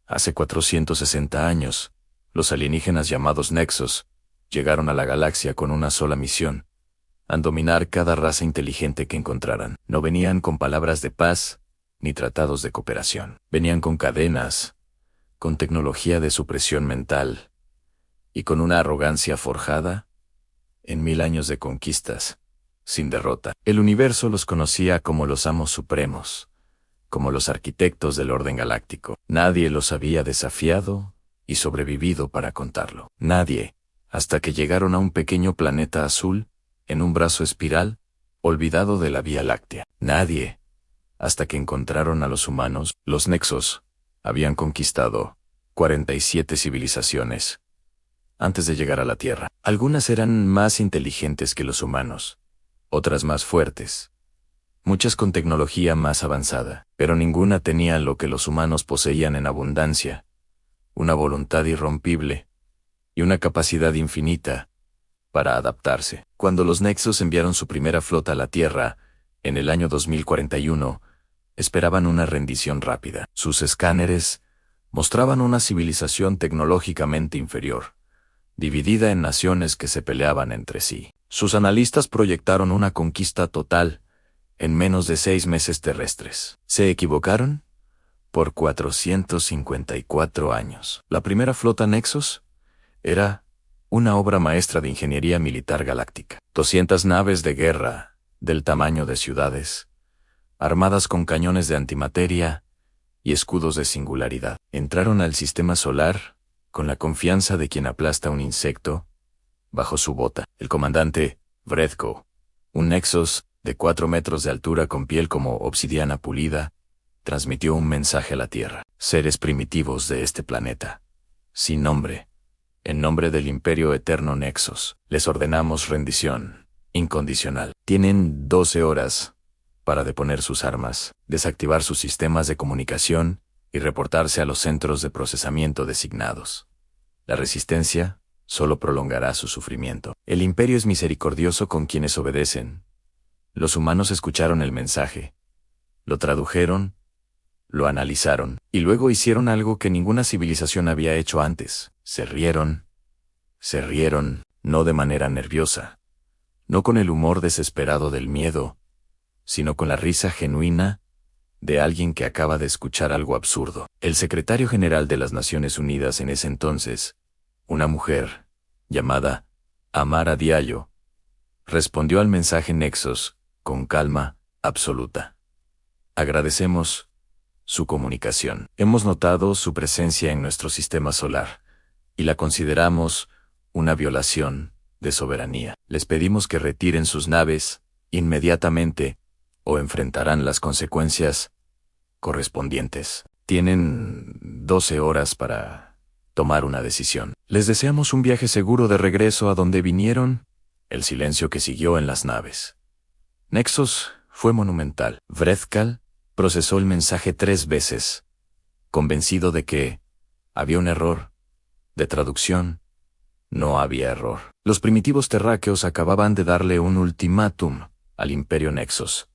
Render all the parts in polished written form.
Hace 460 años, los alienígenas llamados Nexos llegaron a la galaxia con una sola misión: a dominar cada raza inteligente que encontraran. No venían con palabras de paz ni tratados de cooperación. Venían con cadenas, con tecnología de supresión mental y con una arrogancia forjada en 1000 años de conquistas, sin derrota. El universo los conocía como los amos supremos, como los arquitectos del orden galáctico. Nadie los había desafiado y sobrevivido para contarlo. Nadie, hasta que llegaron a un pequeño planeta azul, en un brazo espiral, olvidado de la Vía Láctea. Nadie, hasta que encontraron a los humanos. Los Nexos habían conquistado 47 civilizaciones antes de llegar a la Tierra. Algunas eran más inteligentes que los humanos, otras más fuertes, muchas con tecnología más avanzada, pero ninguna tenía lo que los humanos poseían en abundancia: una voluntad irrompible y una capacidad infinita para adaptarse. Cuando los Nexos enviaron su primera flota a la Tierra, en el año 2041, esperaban una rendición rápida. Sus escáneres mostraban una civilización tecnológicamente inferior, dividida en naciones que se peleaban entre sí. Sus analistas proyectaron una conquista total en menos de 6 meses terrestres. ¿Se equivocaron? Por 454 años. La primera flota Nexos era una obra maestra de ingeniería militar galáctica. 200 naves de guerra, del tamaño de ciudades, armadas con cañones de antimateria y escudos de singularidad. Entraron al sistema solar con la confianza de quien aplasta un insecto bajo su bota. El comandante, Vredko, un Nexos de 4 metros de altura con piel como obsidiana pulida, transmitió un mensaje a la Tierra. Seres primitivos de este planeta, sin nombre, en nombre del Imperio Eterno Nexos, les ordenamos rendición incondicional. Tienen 12 horas para deponer sus armas, desactivar sus sistemas de comunicación y reportarse a los centros de procesamiento designados. La resistencia solo prolongará su sufrimiento. El Imperio es misericordioso con quienes obedecen. Los humanos escucharon el mensaje, lo tradujeron, lo analizaron, y luego hicieron algo que ninguna civilización había hecho antes. Se rieron, no de manera nerviosa, no con el humor desesperado del miedo, sino con la risa genuina de alguien que acaba de escuchar algo absurdo. El secretario general de las Naciones Unidas en ese entonces, una mujer llamada Amara Diallo, respondió al mensaje Nexos con calma absoluta. Agradecemos su comunicación. Hemos notado su presencia en nuestro sistema solar y la consideramos una violación de soberanía. Les pedimos que retiren sus naves inmediatamente o enfrentarán las consecuencias correspondientes. Tienen 12 horas para tomar una decisión. Les deseamos un viaje seguro de regreso a donde vinieron. El silencio que siguió en las naves Nexos fue monumental. Vredkal procesó el mensaje 3 veces, convencido de que había un error de traducción. No había error. Los primitivos terráqueos acababan de darle un ultimátum al Imperio Nexos.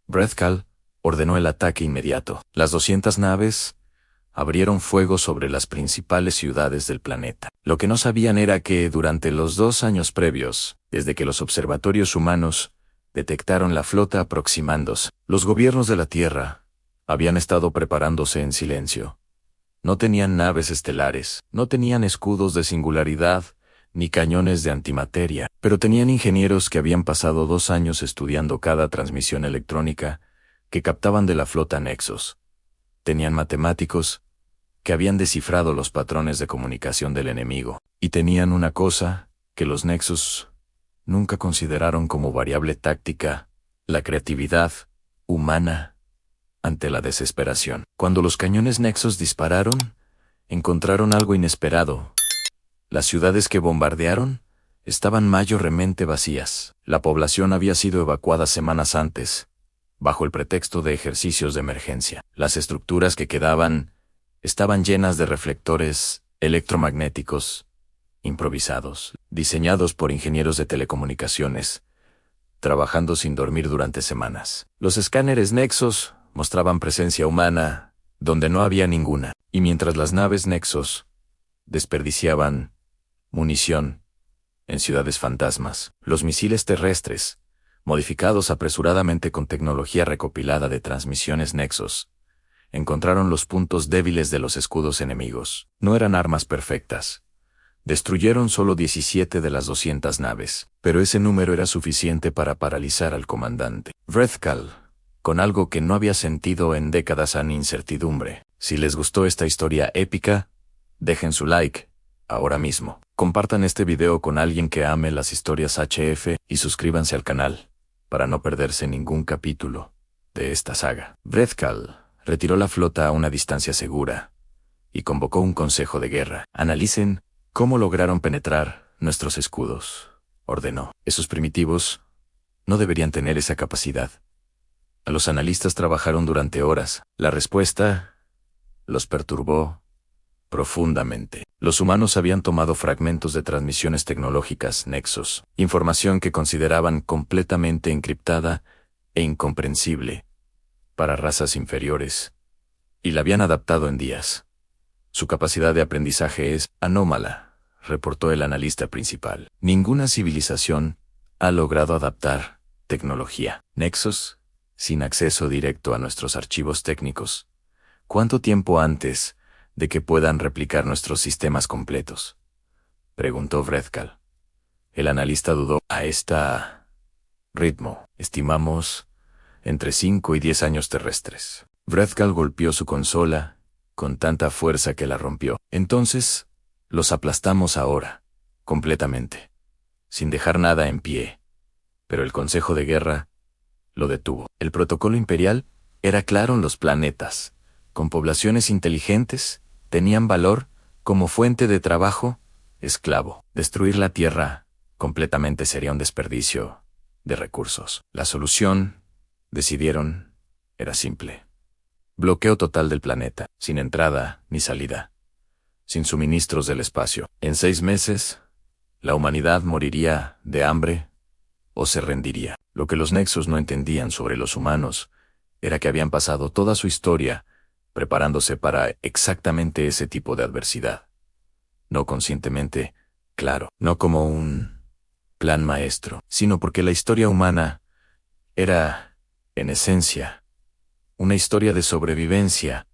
Vredkal ordenó el ataque inmediato. Las 200 naves abrieron fuego sobre las principales ciudades del planeta. Lo que no sabían era que durante los 2 años previos, desde que los observatorios humanos detectaron la flota aproximándose, los gobiernos de la Tierra habían estado preparándose en silencio. No tenían naves estelares, no tenían escudos de singularidad, ni cañones de antimateria, pero tenían ingenieros que habían pasado 2 años estudiando cada transmisión electrónica que captaban de la flota Nexos. Tenían matemáticos que habían descifrado los patrones de comunicación del enemigo. Y tenían una cosa que los Nexos nunca consideraron como variable táctica: la creatividad humana ante la desesperación. Cuando los cañones Nexos dispararon, encontraron algo inesperado. Las ciudades que bombardearon estaban mayormente vacías. La población había sido evacuada semanas antes, bajo el pretexto de ejercicios de emergencia. Las estructuras que quedaban estaban llenas de reflectores electromagnéticos improvisados, diseñados por ingenieros de telecomunicaciones, trabajando sin dormir durante semanas. Los escáneres Nexos mostraban presencia humana donde no había ninguna, Y mientras las naves Nexus desperdiciaban munición en ciudades fantasmas, los misiles terrestres, modificados apresuradamente con tecnología recopilada de transmisiones Nexus, encontraron los puntos débiles de los escudos enemigos. No eran armas perfectas. Destruyeron solo 17 de las 200 naves, pero ese número era suficiente para paralizar al comandante Wrethkal, con algo que no había sentido en décadas en incertidumbre. Si les gustó esta historia épica, dejen su like, ahora mismo. Compartan este video con alguien que ame las historias HF y suscríbanse al canal, para no perderse ningún capítulo de esta saga. Wrethkal retiró la flota a una distancia segura y convocó un consejo de guerra. Analicen cómo lograron penetrar nuestros escudos, ordenó. Esos primitivos no deberían tener esa capacidad. Los analistas trabajaron durante horas. La respuesta los perturbó profundamente. Los humanos habían tomado fragmentos de transmisiones tecnológicas Nexus, información que consideraban completamente encriptada e incomprensible para razas inferiores, y la habían adaptado en días. Su capacidad de aprendizaje es anómala, reportó el analista principal. Ninguna civilización ha logrado adaptar tecnología Nexus sin acceso directo a nuestros archivos técnicos. ¿Cuánto tiempo antes de que puedan replicar nuestros sistemas completos?, preguntó Wrethkal. El analista dudó. A este ritmo, estimamos entre 5 y 10 años terrestres. Wrethkal golpeó su consola con tanta fuerza que la rompió. Entonces, los aplastamos ahora, completamente, sin dejar nada en pie. Pero el Consejo de Guerra lo detuvo. El protocolo imperial era claro: los planetas con poblaciones inteligentes tenían valor como fuente de trabajo esclavo. Destruir la Tierra completamente sería un desperdicio de recursos. La solución, decidieron, era simple: bloqueo total del planeta, sin entrada ni salida, sin suministros del espacio. En 6 meses, la humanidad moriría de hambre o se rendiría. Lo que los Nexus no entendían sobre los humanos era que habían pasado toda su historia preparándose para exactamente ese tipo de adversidad. No conscientemente, claro, no como un plan maestro, sino porque la historia humana era, en esencia, una historia de sobrevivencia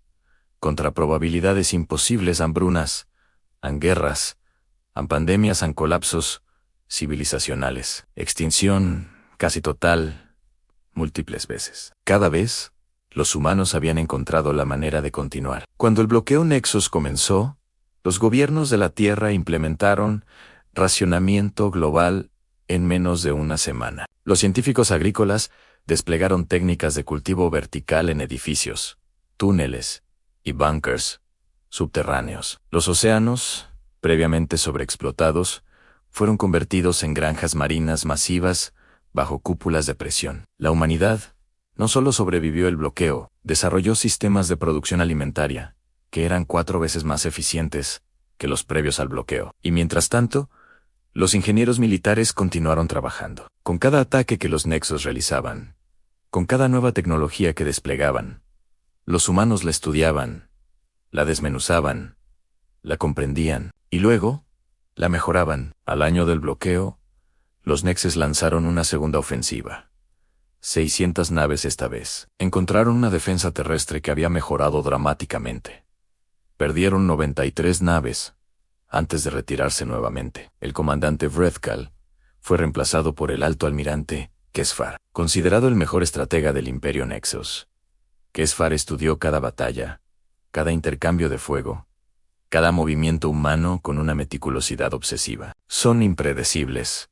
contra probabilidades imposibles: hambrunas, guerras, pandemias, colapsos civilizacionales, extinción casi total, múltiples veces. Cada vez, los humanos habían encontrado la manera de continuar. Cuando el bloqueo Nexus comenzó, los gobiernos de la Tierra implementaron racionamiento global en menos de una semana. Los científicos agrícolas desplegaron técnicas de cultivo vertical en edificios, túneles y búnkers subterráneos. Los océanos, previamente sobreexplotados, fueron convertidos en granjas marinas masivas bajo cúpulas de presión. La humanidad no solo sobrevivió el bloqueo, desarrolló sistemas de producción alimentaria que eran 4 veces más eficientes que los previos al bloqueo. Y mientras tanto, los ingenieros militares continuaron trabajando. Con cada ataque que los Nexus realizaban, con cada nueva tecnología que desplegaban, los humanos la estudiaban, la desmenuzaban, la comprendían, y luego la mejoraban. Al año del bloqueo, los Nexus lanzaron una segunda ofensiva. 600 naves esta vez. Encontraron una defensa terrestre que había mejorado dramáticamente. Perdieron 93 naves antes de retirarse nuevamente. El comandante Wrethkal fue reemplazado por el alto almirante Kesfar, considerado el mejor estratega del Imperio Nexus. Kesfar estudió cada batalla, cada intercambio de fuego, cada movimiento humano con una meticulosidad obsesiva. Son impredecibles,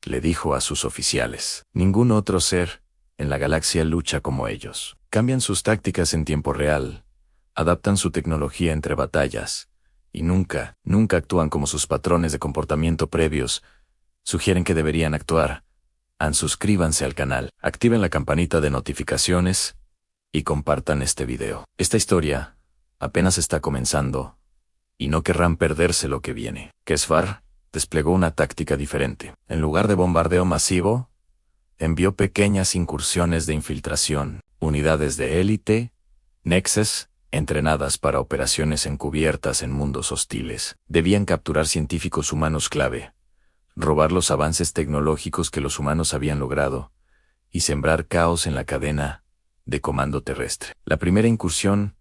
le dijo a sus oficiales. Ningún otro ser en la galaxia lucha como ellos. Cambian sus tácticas en tiempo real, adaptan su tecnología entre batallas, y nunca actúan como sus patrones de comportamiento previos sugieren que deberían actuar. Suscríbanse al canal, activen la campanita de notificaciones y compartan este video. Esta historia apenas está comenzando y no querrán perderse lo que viene. Kesfar desplegó una táctica diferente. En lugar de bombardeo masivo, envió pequeñas incursiones de infiltración, unidades de élite, Nexus entrenadas para operaciones encubiertas en mundos hostiles. Debían capturar científicos humanos clave, robar los avances tecnológicos que los humanos habían logrado, y sembrar caos en la cadena de comando terrestre. La primera incursión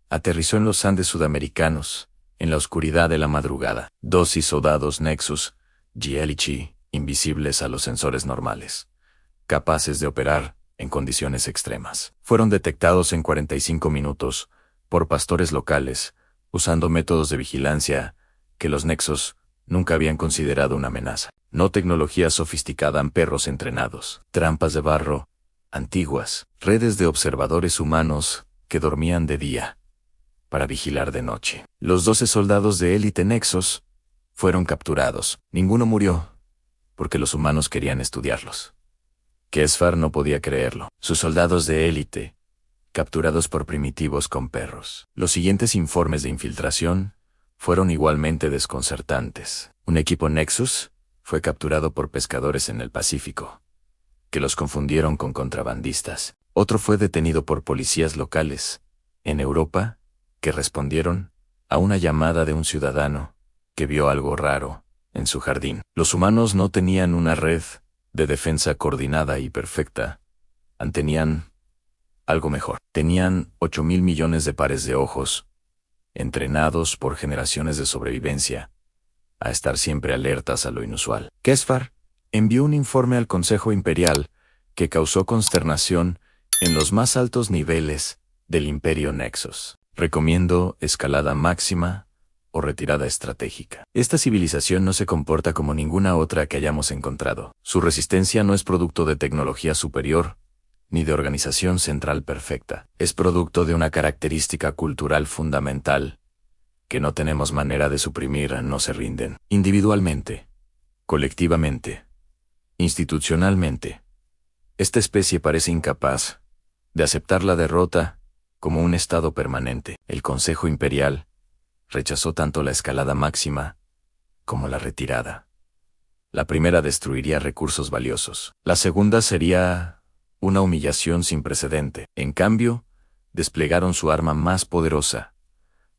aterrizó en los Andes sudamericanos, en la oscuridad de la madrugada. Dosis soldados Nexus, GLG, invisibles a los sensores normales, capaces de operar en condiciones extremas. Fueron detectados en 45 minutos por pastores locales, usando métodos de vigilancia que los Nexus nunca habían considerado una amenaza. No tecnología sofisticada en perros entrenados, trampas de barro, antiguas, redes de observadores humanos que dormían de día para vigilar de noche. Los 12 soldados de élite Nexus fueron capturados. Ninguno murió, porque los humanos querían estudiarlos. Kesfar no podía creerlo. Sus soldados de élite, capturados por primitivos con perros. Los siguientes informes de infiltración fueron igualmente desconcertantes. Un equipo Nexus fue capturado por pescadores en el Pacífico, que los confundieron con contrabandistas. Otro fue detenido por policías locales, en Europa, que respondieron a una llamada de un ciudadano que vio algo raro en su jardín. Los humanos no tenían una red de defensa coordinada y perfecta. Tenían algo mejor. Tenían 8.000 millones de pares de ojos, entrenados por generaciones de sobrevivencia, a estar siempre alertas a lo inusual. Kesfar envió un informe al Consejo Imperial que causó consternación en los más altos niveles del Imperio Nexus. Recomiendo escalada máxima o retirada estratégica. Esta civilización no se comporta como ninguna otra que hayamos encontrado. Su resistencia no es producto de tecnología superior, ni de organización central perfecta. Es producto de una característica cultural fundamental que no tenemos manera de suprimir. No se rinden. Individualmente, colectivamente, institucionalmente, esta especie parece incapaz de aceptar la derrota como un estado permanente. El Consejo Imperial rechazó tanto la escalada máxima como la retirada. La primera destruiría recursos valiosos. La segunda sería una humillación sin precedente. En cambio, desplegaron su arma más poderosa,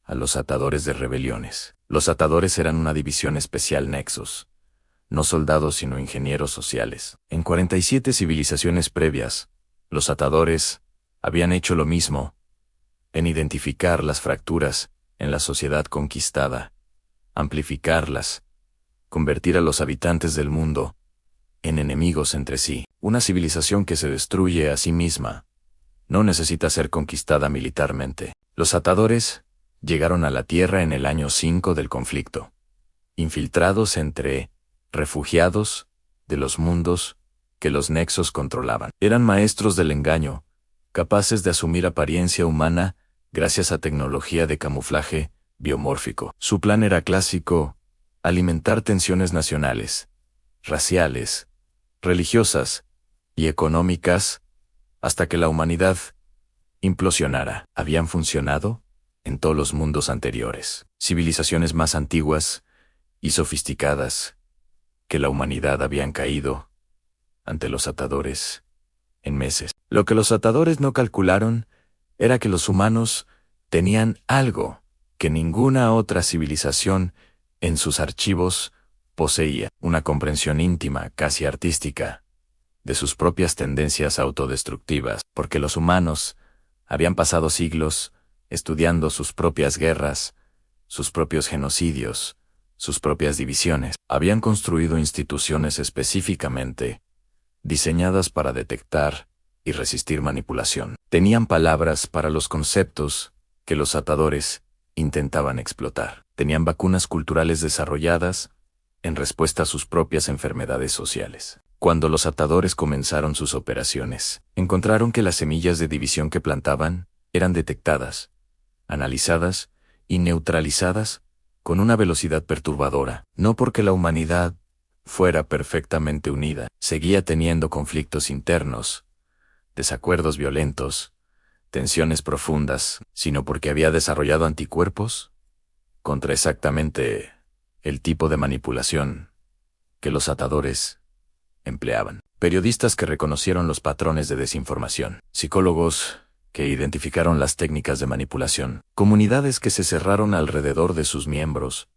a los atadores de rebeliones. Los atadores eran una división especial Nexus, no soldados sino ingenieros sociales. En 47 civilizaciones previas, los atadores habían hecho lo mismo, en identificar las fracturas en la sociedad conquistada, amplificarlas, convertir a los habitantes del mundo en enemigos entre sí. Una civilización que se destruye a sí misma no necesita ser conquistada militarmente. Los atadores llegaron a la Tierra en el año 5 del conflicto, infiltrados entre refugiados de los mundos que los Nexos controlaban. Eran maestros del engaño, capaces de asumir apariencia humana gracias a tecnología de camuflaje biomórfico. Su plan era clásico: alimentar tensiones nacionales, raciales, religiosas y económicas hasta que la humanidad implosionara. Habían funcionado en todos los mundos anteriores. Civilizaciones más antiguas y sofisticadas que la humanidad habían caído ante los atadores en meses. Lo que los atadores no calcularon era que los humanos tenían algo que ninguna otra civilización en sus archivos poseía: una comprensión íntima, casi artística, de sus propias tendencias autodestructivas, porque los humanos habían pasado siglos estudiando sus propias guerras, sus propios genocidios, sus propias divisiones. Habían construido instituciones específicamente diseñadas para detectar y resistir manipulación. Tenían palabras para los conceptos que los atadores intentaban explotar. Tenían vacunas culturales desarrolladas en respuesta a sus propias enfermedades sociales. Cuando los atadores comenzaron sus operaciones, encontraron que las semillas de división que plantaban eran detectadas, analizadas y neutralizadas con una velocidad perturbadora. No porque la humanidad fuera perfectamente unida, seguía teniendo conflictos internos, desacuerdos violentos, tensiones profundas, sino porque había desarrollado anticuerpos contra exactamente el tipo de manipulación que los atadores empleaban. Periodistas que reconocieron los patrones de desinformación, psicólogos que identificaron las técnicas de manipulación. Comunidades que se cerraron alrededor de sus miembros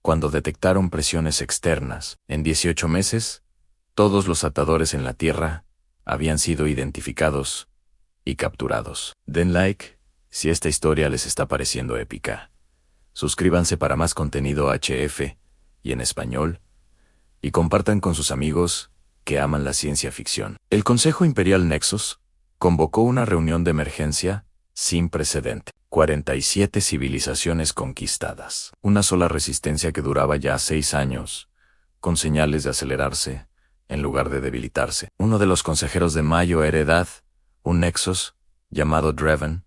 cuando detectaron presiones externas. En 18 meses, todos los atadores en la Tierra habían sido identificados y capturados. Den like si esta historia les está pareciendo épica. Suscríbanse para más contenido HF y en español, y compartan con sus amigos que aman la ciencia ficción. El Consejo Imperial Nexus convocó una reunión de emergencia sin precedente. 47 civilizaciones conquistadas. Una sola resistencia que duraba ya 6 años, con señales de acelerarse en lugar de debilitarse. Uno de los consejeros de Mayo era Edad, un Nexus llamado Draven,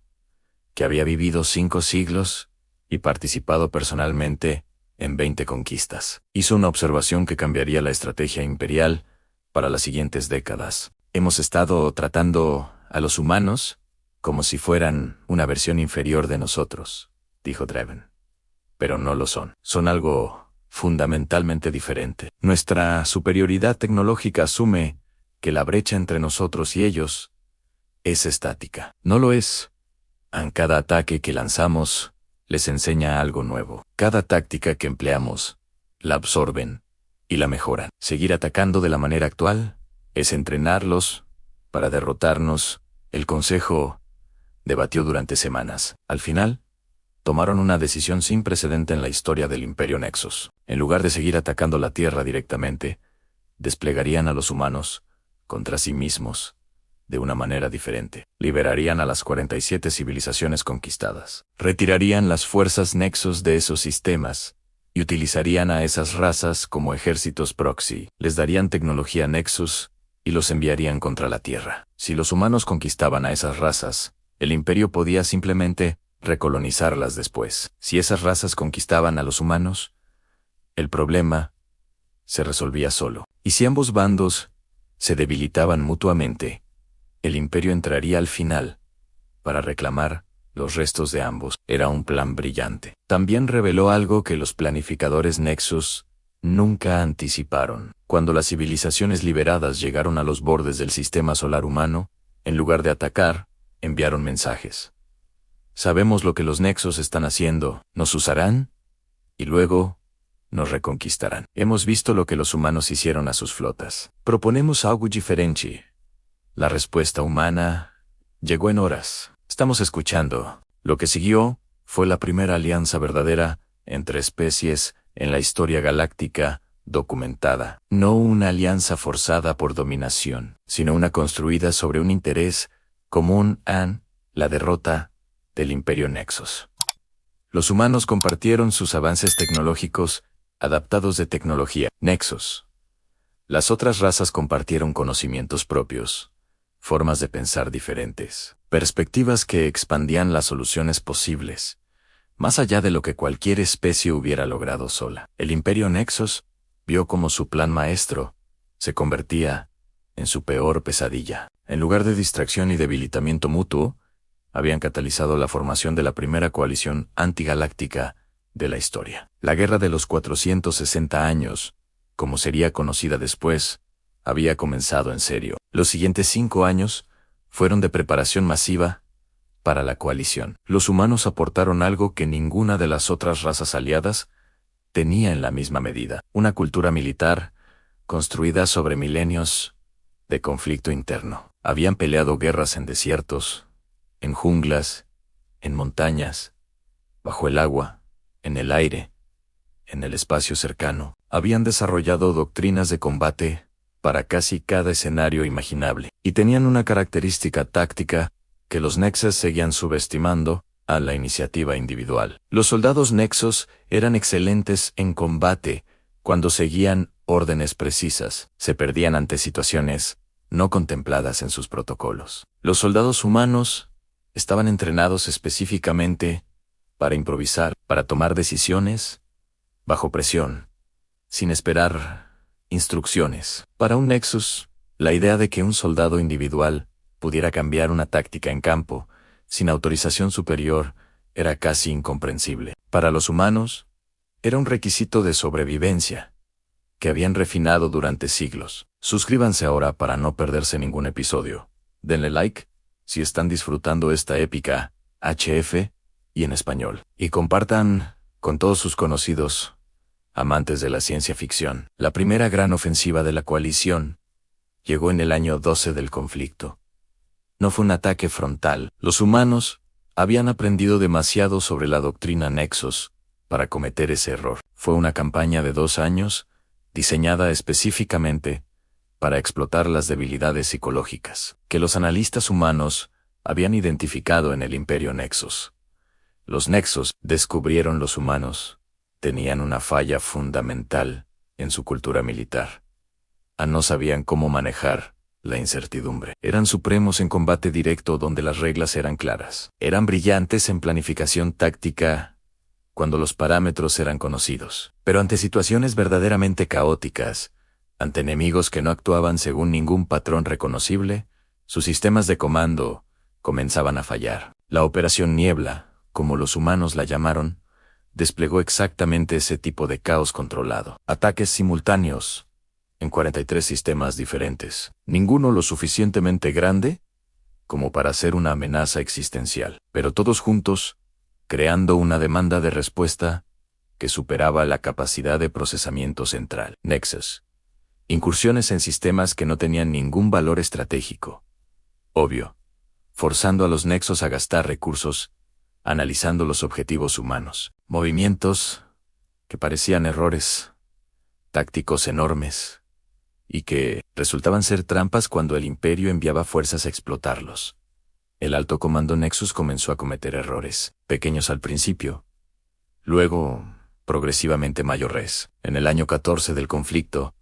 que había vivido 5 siglos y participado personalmente en 20 conquistas. Hizo una observación que cambiaría la estrategia imperial para las siguientes décadas. Hemos estado tratando a los humanos como si fueran una versión inferior de nosotros, dijo Draven. Pero no lo son. Son algo fundamentalmente diferente. Nuestra superioridad tecnológica asume que la brecha entre nosotros y ellos es estática. No lo es. En cada ataque que lanzamos, les enseña algo nuevo. Cada táctica que empleamos, la absorben y la mejoran. Seguir atacando de la manera actual es entrenarlos para derrotarnos. El Consejo debatió durante semanas. Al final, tomaron una decisión sin precedente en la historia del Imperio Nexus. En lugar de seguir atacando la Tierra directamente, desplegarían a los humanos contra sí mismos de una manera diferente. Liberarían a las 47 civilizaciones conquistadas. Retirarían las fuerzas Nexus de esos sistemas y utilizarían a esas razas como ejércitos proxy. Les darían tecnología Nexus y los enviarían contra la Tierra. Si los humanos conquistaban a esas razas, el Imperio podía simplemente recolonizarlas después. Si esas razas conquistaban a los humanos, el problema se resolvía solo. Y si ambos bandos se debilitaban mutuamente, el Imperio entraría al final para reclamar los restos de ambos. Era un plan brillante. También reveló algo que los planificadores Nexus nunca anticiparon. Cuando las civilizaciones liberadas llegaron a los bordes del sistema solar humano, en lugar de atacar, enviaron mensajes. Sabemos lo que los Nexus están haciendo, nos usarán y luego nos reconquistarán. Hemos visto lo que los humanos hicieron a sus flotas. Proponemos algo diferente. La respuesta humana llegó en horas. Estamos escuchando. Lo que siguió fue la primera alianza verdadera entre especies en la historia galáctica documentada. No una alianza forzada por dominación, sino una construida sobre un interés común en la derrota del Imperio Nexus. Los humanos compartieron sus avances tecnológicos adaptados de tecnología Nexus. Las otras razas compartieron conocimientos propios, formas de pensar diferentes, perspectivas que expandían las soluciones posibles, más allá de lo que cualquier especie hubiera logrado sola. El Imperio Nexus vio cómo su plan maestro se convertía en su peor pesadilla. En lugar de distracción y debilitamiento mutuo, habían catalizado la formación de la primera coalición antigaláctica de la historia. La Guerra de los 460 años, como sería conocida después, había comenzado en serio. Los siguientes 5 años fueron de preparación masiva para la coalición. Los humanos aportaron algo que ninguna de las otras razas aliadas tenía en la misma medida: una cultura militar construida sobre milenios de conflicto interno. Habían peleado guerras en desiertos, en junglas, en montañas, bajo el agua, en el aire, en el espacio cercano. Habían desarrollado doctrinas de combate para casi cada escenario imaginable, y tenían una característica táctica que los Nexus seguían subestimando: a la iniciativa individual. Los soldados Nexus eran excelentes en combate cuando seguían órdenes precisas. Se perdían ante situaciones no contempladas en sus protocolos. Los soldados humanos estaban entrenados específicamente para improvisar, para tomar decisiones bajo presión, sin esperar instrucciones. Para un Nexus, la idea de que un soldado individual pudiera cambiar una táctica en campo sin autorización superior era casi incomprensible. Para los humanos, era un requisito de sobrevivencia que habían refinado durante siglos. Suscríbanse ahora para no perderse ningún episodio. Denle like si están disfrutando esta épica, HF, y en español. Y compartan con todos sus conocidos, amantes de la ciencia ficción. La primera gran ofensiva de la coalición llegó en el año 12 del conflicto. No fue un ataque frontal. Los humanos habían aprendido demasiado sobre la doctrina Nexus para cometer ese error. Fue una campaña de 2 años, diseñada específicamente para explotar las debilidades psicológicas que los analistas humanos habían identificado en el Imperio Nexus. Los Nexus descubrieron los humanos tenían una falla fundamental en su cultura militar. No sabían cómo manejar la incertidumbre. Eran supremos en combate directo donde las reglas eran claras. Eran brillantes en planificación táctica cuando los parámetros eran conocidos. Pero ante situaciones verdaderamente caóticas, ante enemigos que no actuaban según ningún patrón reconocible, sus sistemas de comando comenzaban a fallar. La Operación Niebla, como los humanos la llamaron, desplegó exactamente ese tipo de caos controlado. Ataques simultáneos en 43 sistemas diferentes. Ninguno lo suficientemente grande como para ser una amenaza existencial, pero todos juntos, creando una demanda de respuesta que superaba la capacidad de procesamiento central. Nexus. Incursiones en sistemas que no tenían ningún valor estratégico. Obvio, forzando a los nexos a gastar recursos, analizando los objetivos humanos. Movimientos que parecían errores tácticos enormes y que resultaban ser trampas cuando el Imperio enviaba fuerzas a explotarlos. El alto comando Nexus comenzó a cometer errores, pequeños al principio, luego progresivamente mayores. En el año 14 del conflicto,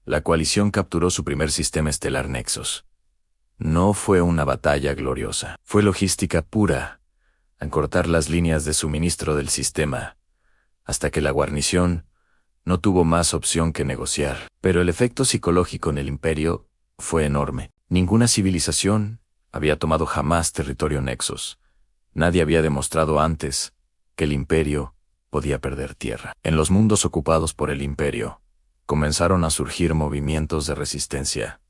la coalición capturó su primer sistema estelar Nexus. No fue una batalla gloriosa, fue logística pura, acortar las líneas de suministro del sistema, hasta que la guarnición no tuvo más opción que negociar. Pero el efecto psicológico en el Imperio fue enorme. Ninguna civilización había tomado jamás territorio Nexus. Nadie había demostrado antes que el Imperio podía perder tierra. En los mundos ocupados por el Imperio, comenzaron a surgir movimientos de resistencia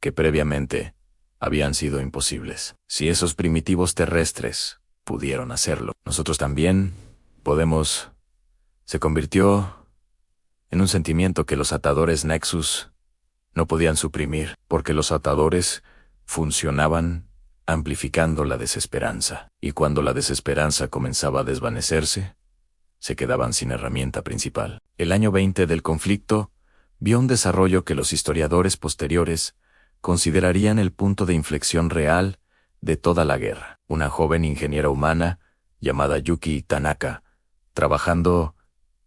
que previamente habían sido imposibles. Si esos primitivos terrestres pudieron hacerlo, nosotros también podemos. Se convirtió en un sentimiento que los atadores Nexus no podían suprimir, porque los atadores funcionaban amplificando la desesperanza, y cuando la desesperanza comenzaba a desvanecerse, se quedaban sin herramienta principal. El año 20 del conflicto vio un desarrollo que los historiadores posteriores considerarían el punto de inflexión real de toda la guerra. Una joven ingeniera humana, llamada Yuki Tanaka, trabajando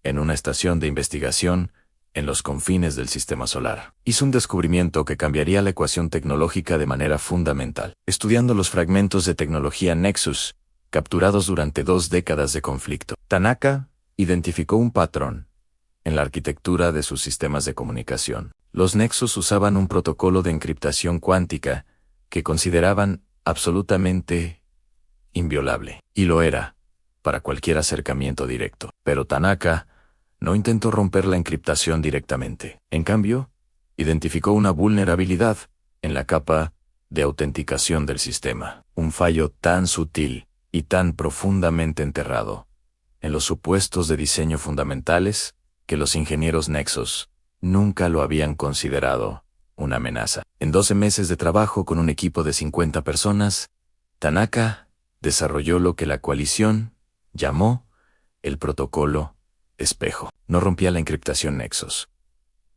en una estación de investigación en los confines del sistema solar, hizo un descubrimiento que cambiaría la ecuación tecnológica de manera fundamental. Estudiando los fragmentos de tecnología Nexus, capturados durante 2 décadas de conflicto, Tanaka identificó un patrón en la arquitectura de sus sistemas de comunicación. Los Nexus usaban un protocolo de encriptación cuántica que consideraban absolutamente inviolable, y lo era para cualquier acercamiento directo. Pero Tanaka no intentó romper la encriptación directamente. En cambio, identificó una vulnerabilidad en la capa de autenticación del sistema, un fallo tan sutil y tan profundamente enterrado en los supuestos de diseño fundamentales que los ingenieros Nexus nunca lo habían considerado una amenaza. En 12 meses de trabajo con un equipo de 50 personas, Tanaka desarrolló lo que la coalición llamó el protocolo espejo. No rompía la encriptación Nexus.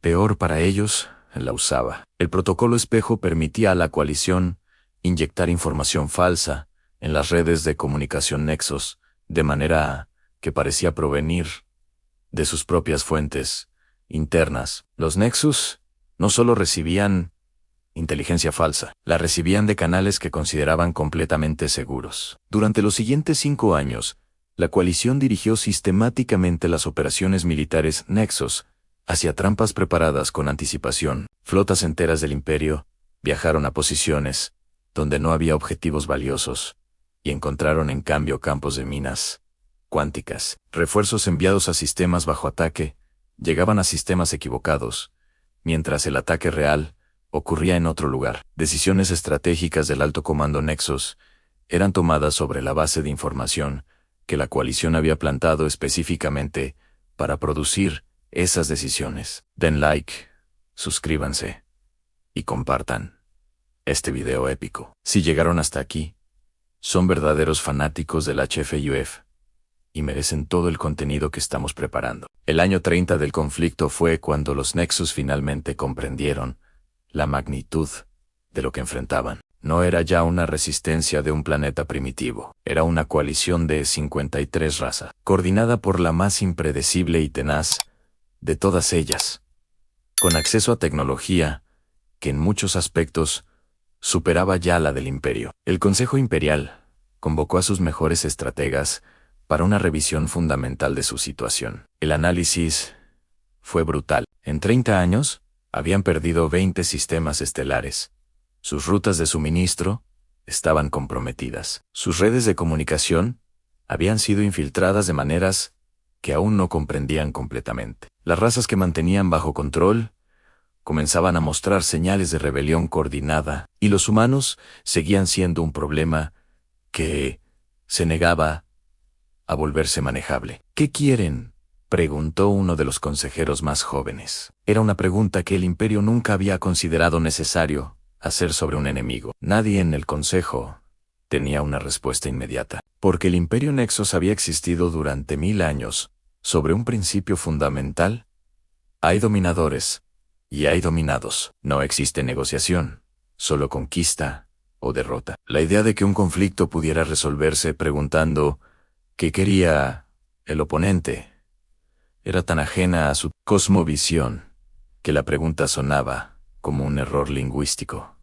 Peor para ellos, la usaba. El protocolo espejo permitía a la coalición inyectar información falsa en las redes de comunicación Nexus, de manera que parecía provenir de sus propias fuentes internas. Los Nexus no solo recibían inteligencia falsa, la recibían de canales que consideraban completamente seguros. Durante los siguientes 5 años, la coalición dirigió sistemáticamente las operaciones militares Nexus hacia trampas preparadas con anticipación. Flotas enteras del Imperio viajaron a posiciones donde no había objetivos valiosos y encontraron en cambio campos de minas cuánticas. Refuerzos enviados a sistemas bajo ataque llegaban a sistemas equivocados, mientras el ataque real ocurría en otro lugar. Decisiones estratégicas del alto comando Nexus eran tomadas sobre la base de información que la coalición había plantado específicamente para producir esas decisiones. Den like, suscríbanse y compartan este video épico. Si llegaron hasta aquí, son verdaderos fanáticos del HFUF y merecen todo el contenido que estamos preparando. El año 30 del conflicto fue cuando los Nexus finalmente comprendieron la magnitud de lo que enfrentaban. No era ya una resistencia de un planeta primitivo, era una coalición de 53 razas, coordinada por la más impredecible y tenaz de todas ellas, con acceso a tecnología que en muchos aspectos superaba ya la del Imperio. El Consejo Imperial convocó a sus mejores estrategas para una revisión fundamental de su situación. El análisis fue brutal. En 30 años, habían perdido 20 sistemas estelares. Sus rutas de suministro estaban comprometidas. Sus redes de comunicación habían sido infiltradas de maneras que aún no comprendían completamente. Las razas que mantenían bajo control comenzaban a mostrar señales de rebelión coordinada, y los humanos seguían siendo un problema que se negaba a volverse manejable. ¿Qué quieren?, preguntó uno de los consejeros más jóvenes. Era una pregunta que el Imperio nunca había considerado necesario hacer sobre un enemigo. Nadie en el Consejo tenía una respuesta inmediata, porque el Imperio Nexus había existido durante 1000 años sobre un principio fundamental: hay dominadores y hay dominados. No existe negociación, solo conquista o derrota. La idea de que un conflicto pudiera resolverse preguntando ¿qué quería el oponente? Era tan ajena a su cosmovisión que la pregunta sonaba como un error lingüístico.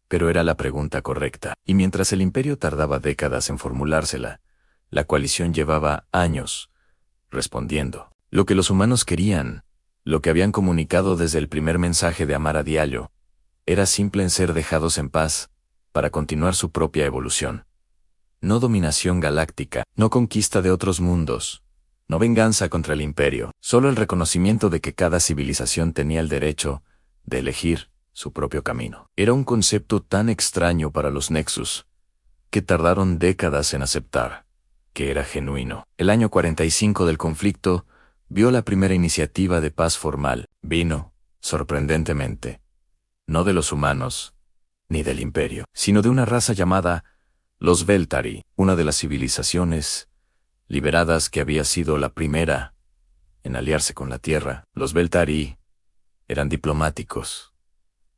Pero era la pregunta correcta, y mientras el Imperio tardaba décadas en formulársela, la coalición llevaba años respondiendo. Lo que los humanos querían, lo que habían comunicado desde el primer mensaje de Amara Diallo, era simple en ser dejados en paz para continuar su propia evolución. No dominación galáctica, no conquista de otros mundos, no venganza contra el Imperio, solo el reconocimiento de que cada civilización tenía el derecho de elegir su propio camino. Era un concepto tan extraño para los Nexus que tardaron décadas en aceptar que era genuino. El año 45 del conflicto vio la primera iniciativa de paz formal. Vino, sorprendentemente, no de los humanos ni del Imperio, sino de una raza llamada los Veltari, una de las civilizaciones liberadas que había sido la primera en aliarse con la Tierra. Los Veltari eran diplomáticos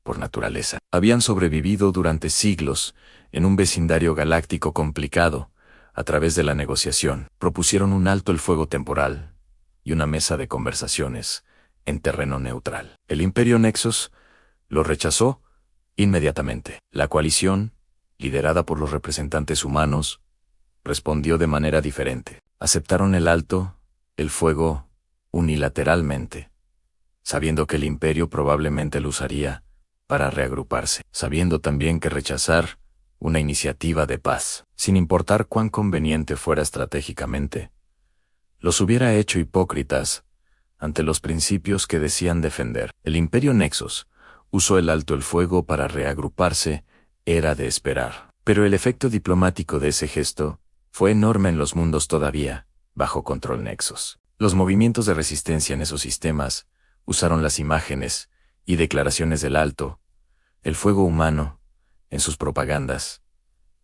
por naturaleza. Habían sobrevivido durante siglos en un vecindario galáctico complicado. A través de la negociación, propusieron un alto el fuego temporal y una mesa de conversaciones en terreno neutral. El Imperio Nexus lo rechazó inmediatamente. La coalición, liderada por los representantes humanos, respondió de manera diferente. Aceptaron el alto el fuego unilateralmente, sabiendo que el Imperio probablemente lo usaría para reagruparse, sabiendo también que rechazar una iniciativa de paz, sin importar cuán conveniente fuera estratégicamente, los hubiera hecho hipócritas ante los principios que decían defender. El Imperio Nexus usó el alto el fuego para reagruparse, era de esperar. Pero el efecto diplomático de ese gesto fue enorme en los mundos todavía bajo control Nexus. Los movimientos de resistencia en esos sistemas usaron las imágenes y declaraciones del alto el fuego humano en sus propagandas.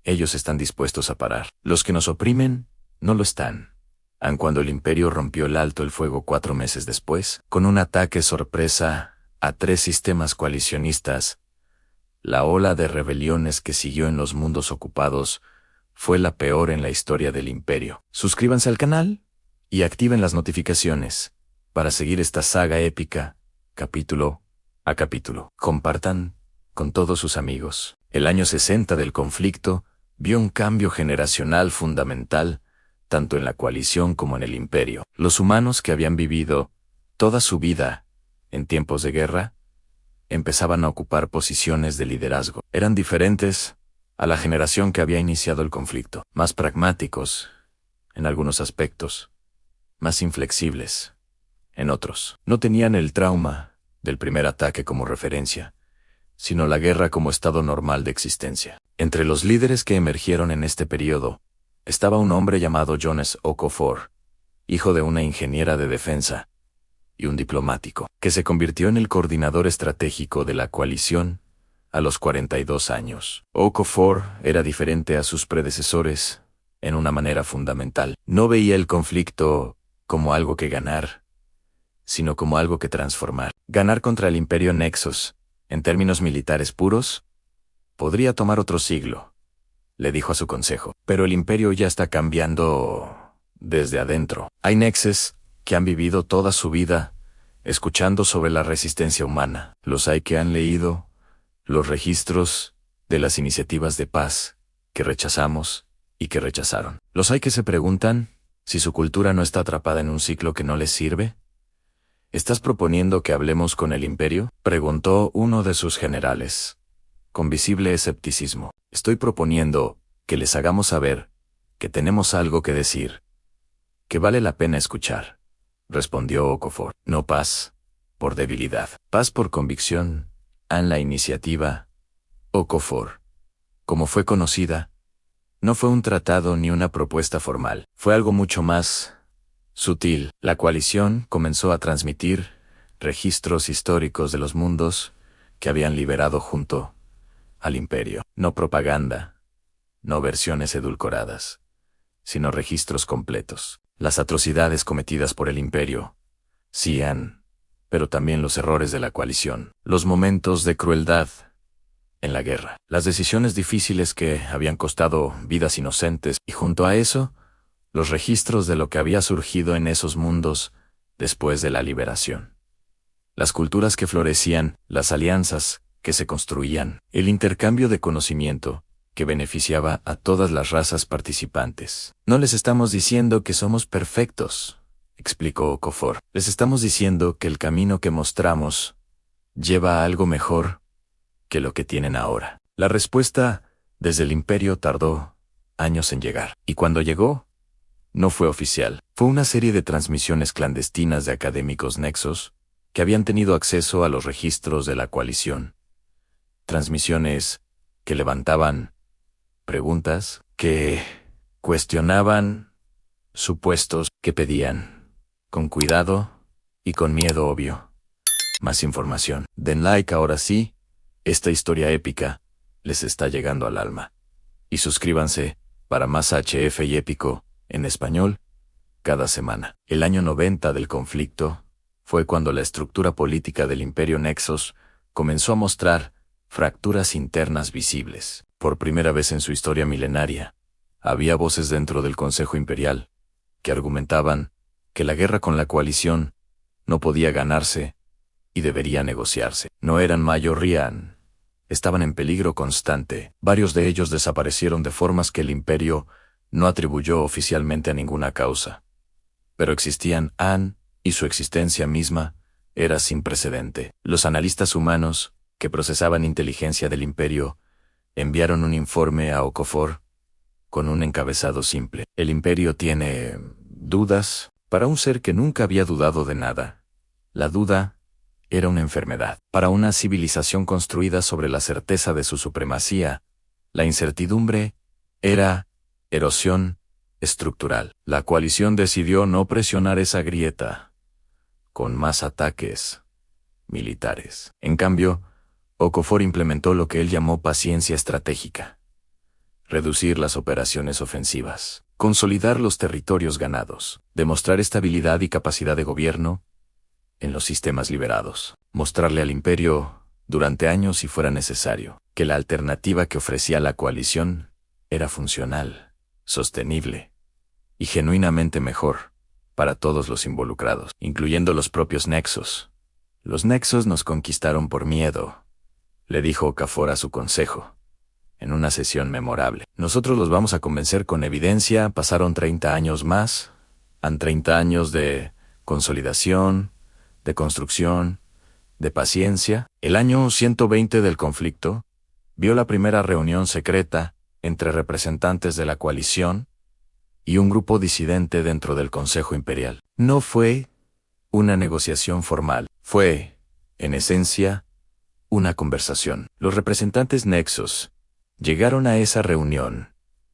Ellos están dispuestos a parar. Los que nos oprimen no lo están. Aun cuando el Imperio rompió el alto el fuego 4 meses después, con un ataque sorpresa a 3 sistemas coalicionistas, la ola de rebeliones que siguió en los mundos ocupados fue la peor en la historia del Imperio. Suscríbanse al canal y activen las notificaciones para seguir esta saga épica, capítulo a capítulo. Compartan con todos sus amigos. El año 60 del conflicto vio un cambio generacional fundamental, tanto en la coalición como en el Imperio. Los humanos que habían vivido toda su vida en tiempos de guerra empezaban a ocupar posiciones de liderazgo. Eran diferentes a la generación que había iniciado el conflicto, más pragmáticos en algunos aspectos, más inflexibles en otros. No tenían el trauma del primer ataque como referencia, sino la guerra como estado normal de existencia. Entre los líderes que emergieron en este periodo, estaba un hombre llamado Jones Okafor, hijo de una ingeniera de defensa y un diplomático, que se convirtió en el coordinador estratégico de la coalición a los 42 años. Okafor era diferente a sus predecesores en una manera fundamental. No veía el conflicto como algo que ganar, sino como algo que transformar. Ganar contra el Imperio Nexus, en términos militares puros, podría tomar otro siglo, le dijo a su consejo. Pero el Imperio ya está cambiando desde adentro. Hay Nexus que han vivido toda su vida escuchando sobre la resistencia humana. Los hay que han leído los registros de las iniciativas de paz que rechazamos y que rechazaron. Los hay que se preguntan si su cultura no está atrapada en un ciclo que no les sirve. ¿Estás proponiendo que hablemos con el Imperio?, preguntó uno de sus generales, con visible escepticismo. Estoy proponiendo que les hagamos saber que tenemos algo que decir, que vale la pena escuchar, respondió Okafor. No paz por debilidad, paz por convicción. En la iniciativa Okafor, como fue conocida, no fue un tratado ni una propuesta formal, fue algo mucho más sutil. La coalición comenzó a transmitir registros históricos de los mundos que habían liberado junto al Imperio. No propaganda, no versiones edulcoradas, sino registros completos. Las atrocidades cometidas por el Imperio, Cian, pero también los errores de la coalición, los momentos de crueldad en la guerra, las decisiones difíciles que habían costado vidas inocentes y junto a eso, los registros de lo que había surgido en esos mundos después de la liberación. Las culturas que florecían, las alianzas que se construían, el intercambio de conocimiento que beneficiaba a todas las razas participantes. No les estamos diciendo que somos perfectos, explicó Okafor. Les estamos diciendo que el camino que mostramos lleva a algo mejor que lo que tienen ahora. La respuesta desde el Imperio tardó años en llegar, y cuando llegó, no fue oficial. Fue una serie de transmisiones clandestinas de académicos nexos que habían tenido acceso a los registros de la coalición. Transmisiones que levantaban preguntas, que cuestionaban supuestos, que pedían, con cuidado y con miedo obvio, más información. Den like ahora sí, esta historia épica les está llegando al alma. Y suscríbanse para más HF y épico en español cada semana. El año 90 del conflicto fue cuando la estructura política del Imperio Nexus comenzó a mostrar fracturas internas visibles. Por primera vez en su historia milenaria, había voces dentro del Consejo Imperial que argumentaban que la guerra con la coalición no podía ganarse y debería negociarse. No eran mayoría, estaban en peligro constante. Varios de ellos desaparecieron de formas que el Imperio no atribuyó oficialmente a ninguna causa. Pero existían y su existencia misma era sin precedente. Los analistas humanos que procesaban inteligencia del Imperio enviaron un informe a Okafor con un encabezado simple. El Imperio tiene dudas. Para un ser que nunca había dudado de nada, la duda era una enfermedad. Para una civilización construida sobre la certeza de su supremacía, la incertidumbre era erosión estructural. La coalición decidió no presionar esa grieta con más ataques militares. En cambio, Okafor implementó lo que él llamó paciencia estratégica. Reducir las operaciones ofensivas, consolidar los territorios ganados, demostrar estabilidad y capacidad de gobierno en los sistemas liberados, mostrarle al Imperio, durante años si fuera necesario, que la alternativa que ofrecía la coalición era funcional, sostenible y genuinamente mejor para todos los involucrados, incluyendo los propios nexos. Los nexos nos conquistaron por miedo, le dijo Okafor a su consejo, en una sesión memorable. Nosotros los vamos a convencer con evidencia. Pasaron 30 años más, 30 años de consolidación, de construcción, de paciencia. El año 120 del conflicto vio la primera reunión secreta entre representantes de la coalición y un grupo disidente dentro del Consejo Imperial. No fue una negociación formal, fue, en esencia, una conversación. Los representantes Nexos llegaron a esa reunión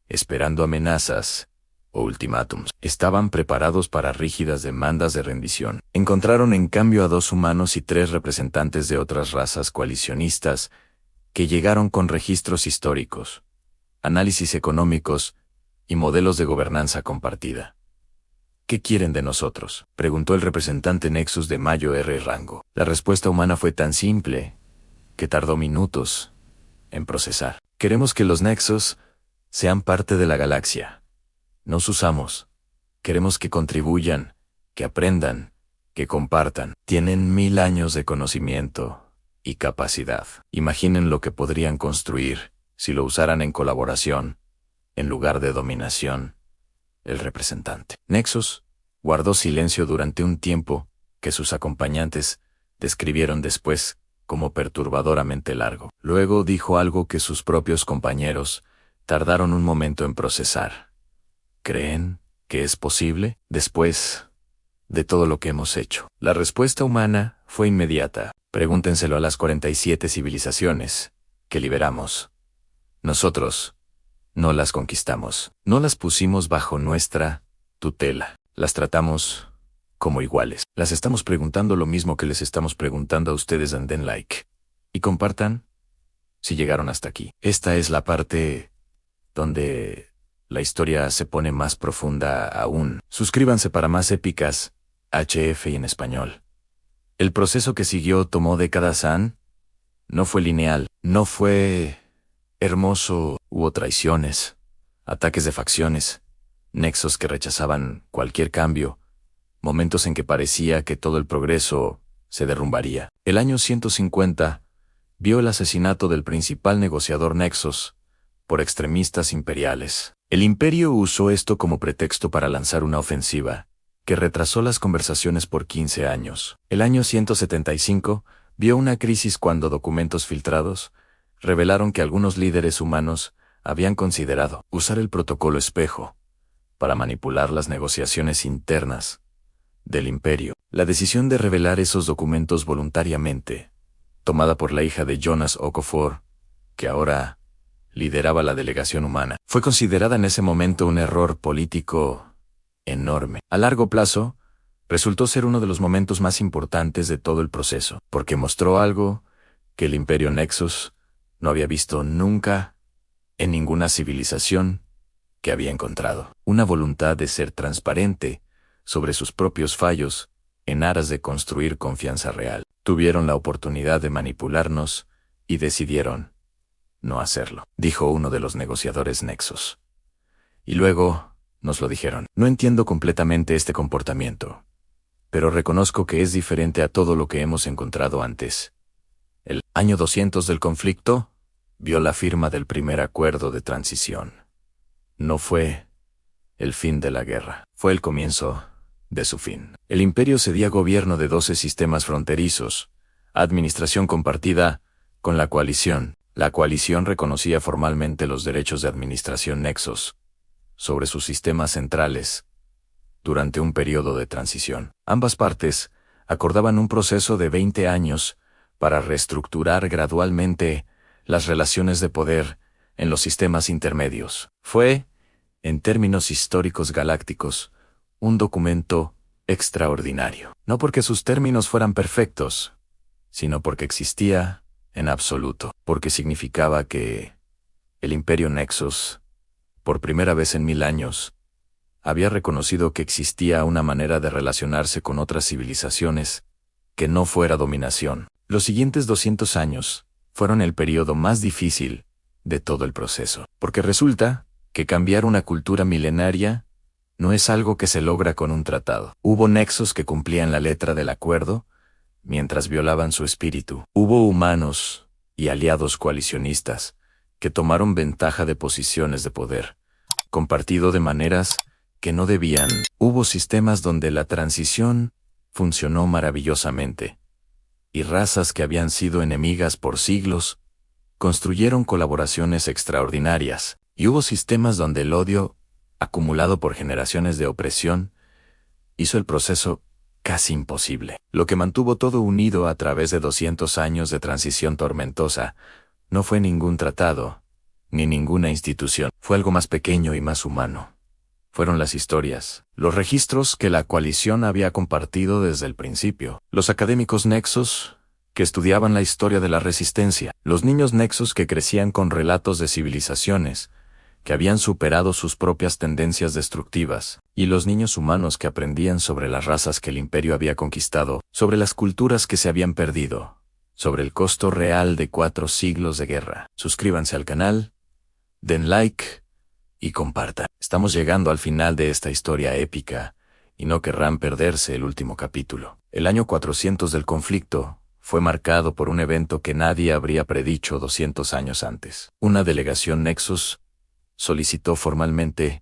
esperando amenazas o ultimátums. Estaban preparados para rígidas demandas de rendición. Encontraron en cambio a 2 humanos y 3 representantes de otras razas coalicionistas que llegaron con registros históricos, análisis económicos y modelos de gobernanza compartida. ¿Qué quieren de nosotros?, preguntó el representante Nexus de Mayo R. Rango. La respuesta humana fue tan simple que tardó minutos en procesar. Queremos que los Nexos sean parte de la galaxia. Nos usamos. Queremos que contribuyan, que aprendan, que compartan. Tienen 1000 años de conocimiento y capacidad. Imaginen lo que podrían construir si lo usaran en colaboración, en lugar de dominación. El representante Nexus guardó silencio durante un tiempo que sus acompañantes describieron después como perturbadoramente largo. Luego dijo algo que sus propios compañeros tardaron un momento en procesar. ¿Creen que es posible después de todo lo que hemos hecho? La respuesta humana fue inmediata. Pregúntenselo a las 47 civilizaciones que liberamos. Nosotros no las conquistamos, no las pusimos bajo nuestra tutela. Las tratamos como iguales. Las estamos preguntando lo mismo que les estamos preguntando a ustedes en Den Like. Y compartan si llegaron hasta aquí. Esta es la parte donde la historia se pone más profunda aún. Suscríbanse para más épicas, HF y en español. El proceso que siguió tomó décadas. No fue lineal, no fue hermoso. Hubo traiciones, ataques de facciones, nexos que rechazaban cualquier cambio, momentos en que parecía que todo el progreso se derrumbaría. El año 150 vio el asesinato del principal negociador Nexos por extremistas imperiales. El imperio usó esto como pretexto para lanzar una ofensiva que retrasó las conversaciones por 15 años. El año 175 vio una crisis cuando documentos filtrados revelaron que algunos líderes humanos habían considerado usar el protocolo espejo para manipular las negociaciones internas del imperio. La decisión de revelar esos documentos voluntariamente, tomada por la hija de Jonas Okafor, que ahora lideraba la delegación humana, fue considerada en ese momento un error político enorme. A largo plazo, resultó ser uno de los momentos más importantes de todo el proceso, porque mostró algo que el Imperio Nexus no había visto nunca en ninguna civilización que había encontrado. Una voluntad de ser transparente sobre sus propios fallos en aras de construir confianza real. Tuvieron la oportunidad de manipularnos y decidieron no hacerlo, dijo uno de los negociadores Nexos. Y luego nos lo dijeron. No entiendo completamente este comportamiento, pero reconozco que es diferente a todo lo que hemos encontrado antes. El año 200 del conflicto vio la firma del primer acuerdo de transición. No fue el fin de la guerra, fue el comienzo de su fin. El imperio cedía gobierno de 12 sistemas fronterizos, administración compartida con la coalición. La coalición reconocía formalmente los derechos de administración Nexos sobre sus sistemas centrales durante un periodo de transición. Ambas partes acordaban un proceso de 20 años para reestructurar gradualmente las relaciones de poder en los sistemas intermedios. Fue, en términos históricos galácticos, un documento extraordinario. No porque sus términos fueran perfectos, sino porque existía en absoluto. Porque significaba que el Imperio Nexus, por primera vez en 1000 años, había reconocido que existía una manera de relacionarse con otras civilizaciones que no fuera dominación. Los siguientes 200 años fueron el periodo más difícil de todo el proceso, porque resulta que cambiar una cultura milenaria no es algo que se logra con un tratado. Hubo nexos que cumplían la letra del acuerdo, mientras violaban su espíritu. Hubo humanos y aliados coalicionistas que tomaron ventaja de posiciones de poder, compartido de maneras que no debían. Hubo sistemas donde la transición funcionó maravillosamente, y razas que habían sido enemigas por siglos construyeron colaboraciones extraordinarias, y hubo sistemas donde el odio, acumulado por generaciones de opresión, hizo el proceso casi imposible. Lo que mantuvo todo unido a través de 200 años de transición tormentosa no fue ningún tratado, ni ninguna institución. Fue algo más pequeño y más humano. Fueron las historias, los registros que la coalición había compartido desde el principio. Los académicos nexos que estudiaban la historia de la resistencia. Los niños nexos que crecían con relatos de civilizaciones que habían superado sus propias tendencias destructivas, y los niños humanos que aprendían sobre las razas que el imperio había conquistado, sobre las culturas que se habían perdido, sobre el costo real de 4 siglos de guerra. Suscríbanse al canal, den like y compartan. Estamos llegando al final de esta historia épica, y no querrán perderse el último capítulo. El año 400 del conflicto fue marcado por un evento que nadie habría predicho 200 años antes. Una delegación Nexus solicitó formalmente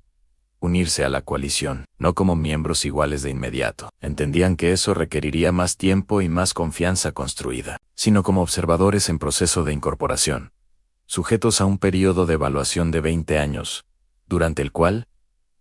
unirse a la coalición, no como miembros iguales de inmediato. Entendían que eso requeriría más tiempo y más confianza construida, sino como observadores en proceso de incorporación, sujetos a un periodo de evaluación de 20 años, durante el cual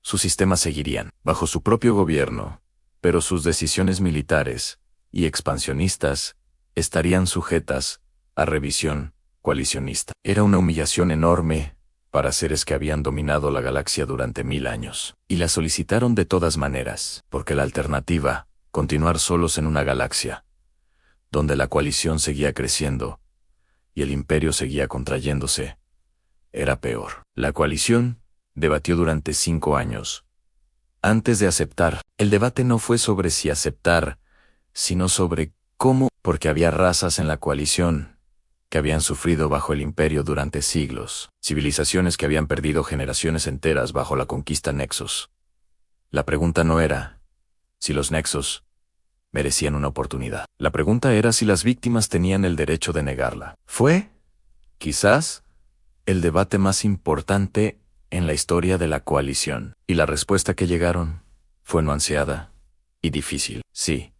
sus sistemas seguirían bajo su propio gobierno, pero sus decisiones militares y expansionistas estarían sujetas a revisión coalicionista. Era una humillación enorme para seres que habían dominado la galaxia durante 1000 años, y la solicitaron de todas maneras, porque la alternativa, continuar solos en una galaxia, donde la coalición seguía creciendo, y el imperio seguía contrayéndose, era peor. La coalición debatió durante 5 años. Antes de aceptar, el debate no fue sobre si aceptar, sino sobre cómo, porque había razas en la coalición que habían sufrido bajo el imperio durante siglos, civilizaciones que habían perdido generaciones enteras bajo la conquista Nexus. La pregunta no era si los Nexus merecían una oportunidad. La pregunta era si las víctimas tenían el derecho de negarla. Fue, quizás, el debate más importante en la historia de la coalición, y la respuesta que llegaron fue nuanceada y difícil. Sí,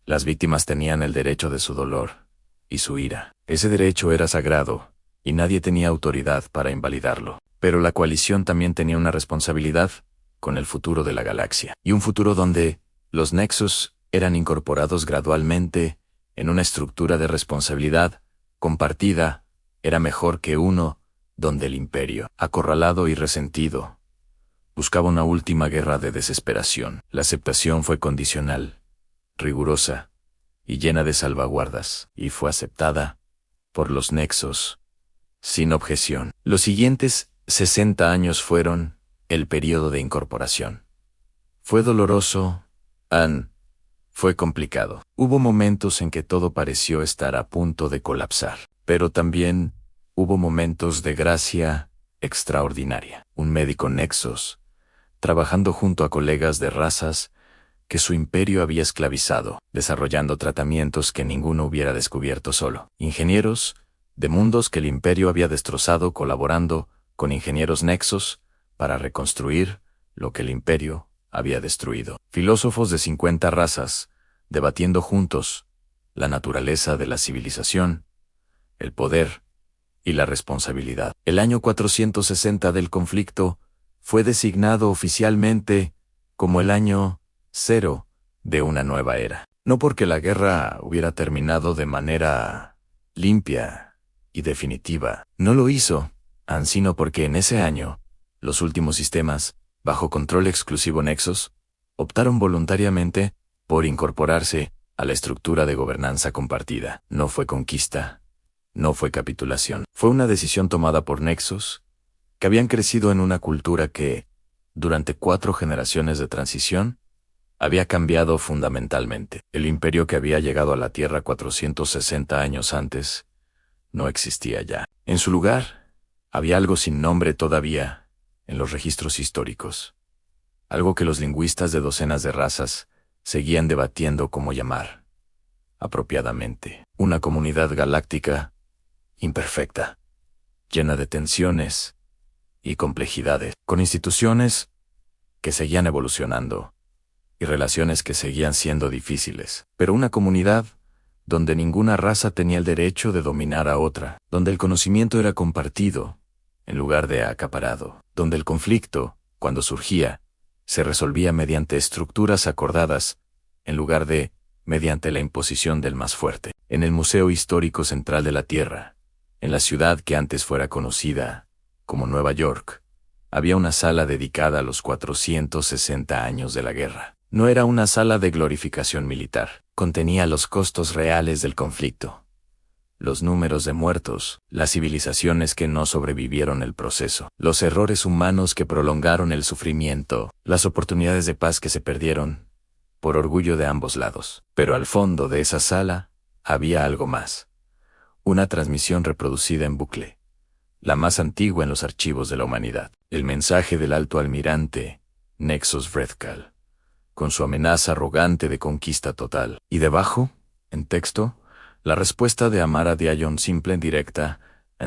las víctimas tenían el derecho de su dolor y su ira. Ese derecho era sagrado, y nadie tenía autoridad para invalidarlo. Pero la coalición también tenía una responsabilidad con el futuro de la galaxia, y un futuro donde los Nexus eran incorporados gradualmente en una estructura de responsabilidad compartida, era mejor que uno donde el imperio, acorralado y resentido, buscaba una última guerra de desesperación. La aceptación fue condicional, rigurosa y llena de salvaguardas, y fue aceptada por los Nexos sin objeción. Los siguientes 60 años fueron el periodo de incorporación. Fue doloroso, fue complicado. Hubo momentos en que todo pareció estar a punto de colapsar, pero también hubo momentos de gracia extraordinaria. Un médico Nexus, trabajando junto a colegas de razas que su imperio había esclavizado, desarrollando tratamientos que ninguno hubiera descubierto solo. Ingenieros de mundos que el imperio había destrozado colaborando con ingenieros Nexus para reconstruir lo que el imperio había destruido. Filósofos de 50 razas, debatiendo juntos la naturaleza de la civilización, el poder y la responsabilidad. El año 460 del conflicto fue designado oficialmente como el año 0 de una nueva era. No porque la guerra hubiera terminado de manera limpia y definitiva. No lo hizo, sino porque en ese año, los últimos sistemas, bajo control exclusivo Nexus, optaron voluntariamente por incorporarse a la estructura de gobernanza compartida. No fue conquista, no fue capitulación. Fue una decisión tomada por Nexus, que habían crecido en una cultura que, durante 4 generaciones de transición, había cambiado fundamentalmente. El imperio que había llegado a la Tierra 460 años antes no existía ya. En su lugar, había algo sin nombre todavía en los registros históricos. Algo que los lingüistas de docenas de razas seguían debatiendo cómo llamar apropiadamente. Una comunidad galáctica imperfecta, llena de tensiones y complejidades, con instituciones que seguían evolucionando y relaciones que seguían siendo difíciles, pero una comunidad donde ninguna raza tenía el derecho de dominar a otra, donde el conocimiento era compartido en lugar de acaparado, donde el conflicto, cuando surgía, se resolvía mediante estructuras acordadas en lugar de mediante la imposición del más fuerte. En el Museo Histórico Central de la Tierra, en la ciudad que antes fuera conocida como Nueva York, había una sala dedicada a los 460 años de la guerra. No era una sala de glorificación militar. Contenía los costos reales del conflicto, los números de muertos, las civilizaciones que no sobrevivieron el proceso, los errores humanos que prolongaron el sufrimiento, las oportunidades de paz que se perdieron, por orgullo de ambos lados. Pero al fondo de esa sala había algo más. Una transmisión reproducida en bucle, la más antigua en los archivos de la humanidad. El mensaje del alto almirante Nexus Vrethkal, con su amenaza arrogante de conquista total. Y debajo, en texto, la respuesta de Amara Diallon, simple, directa,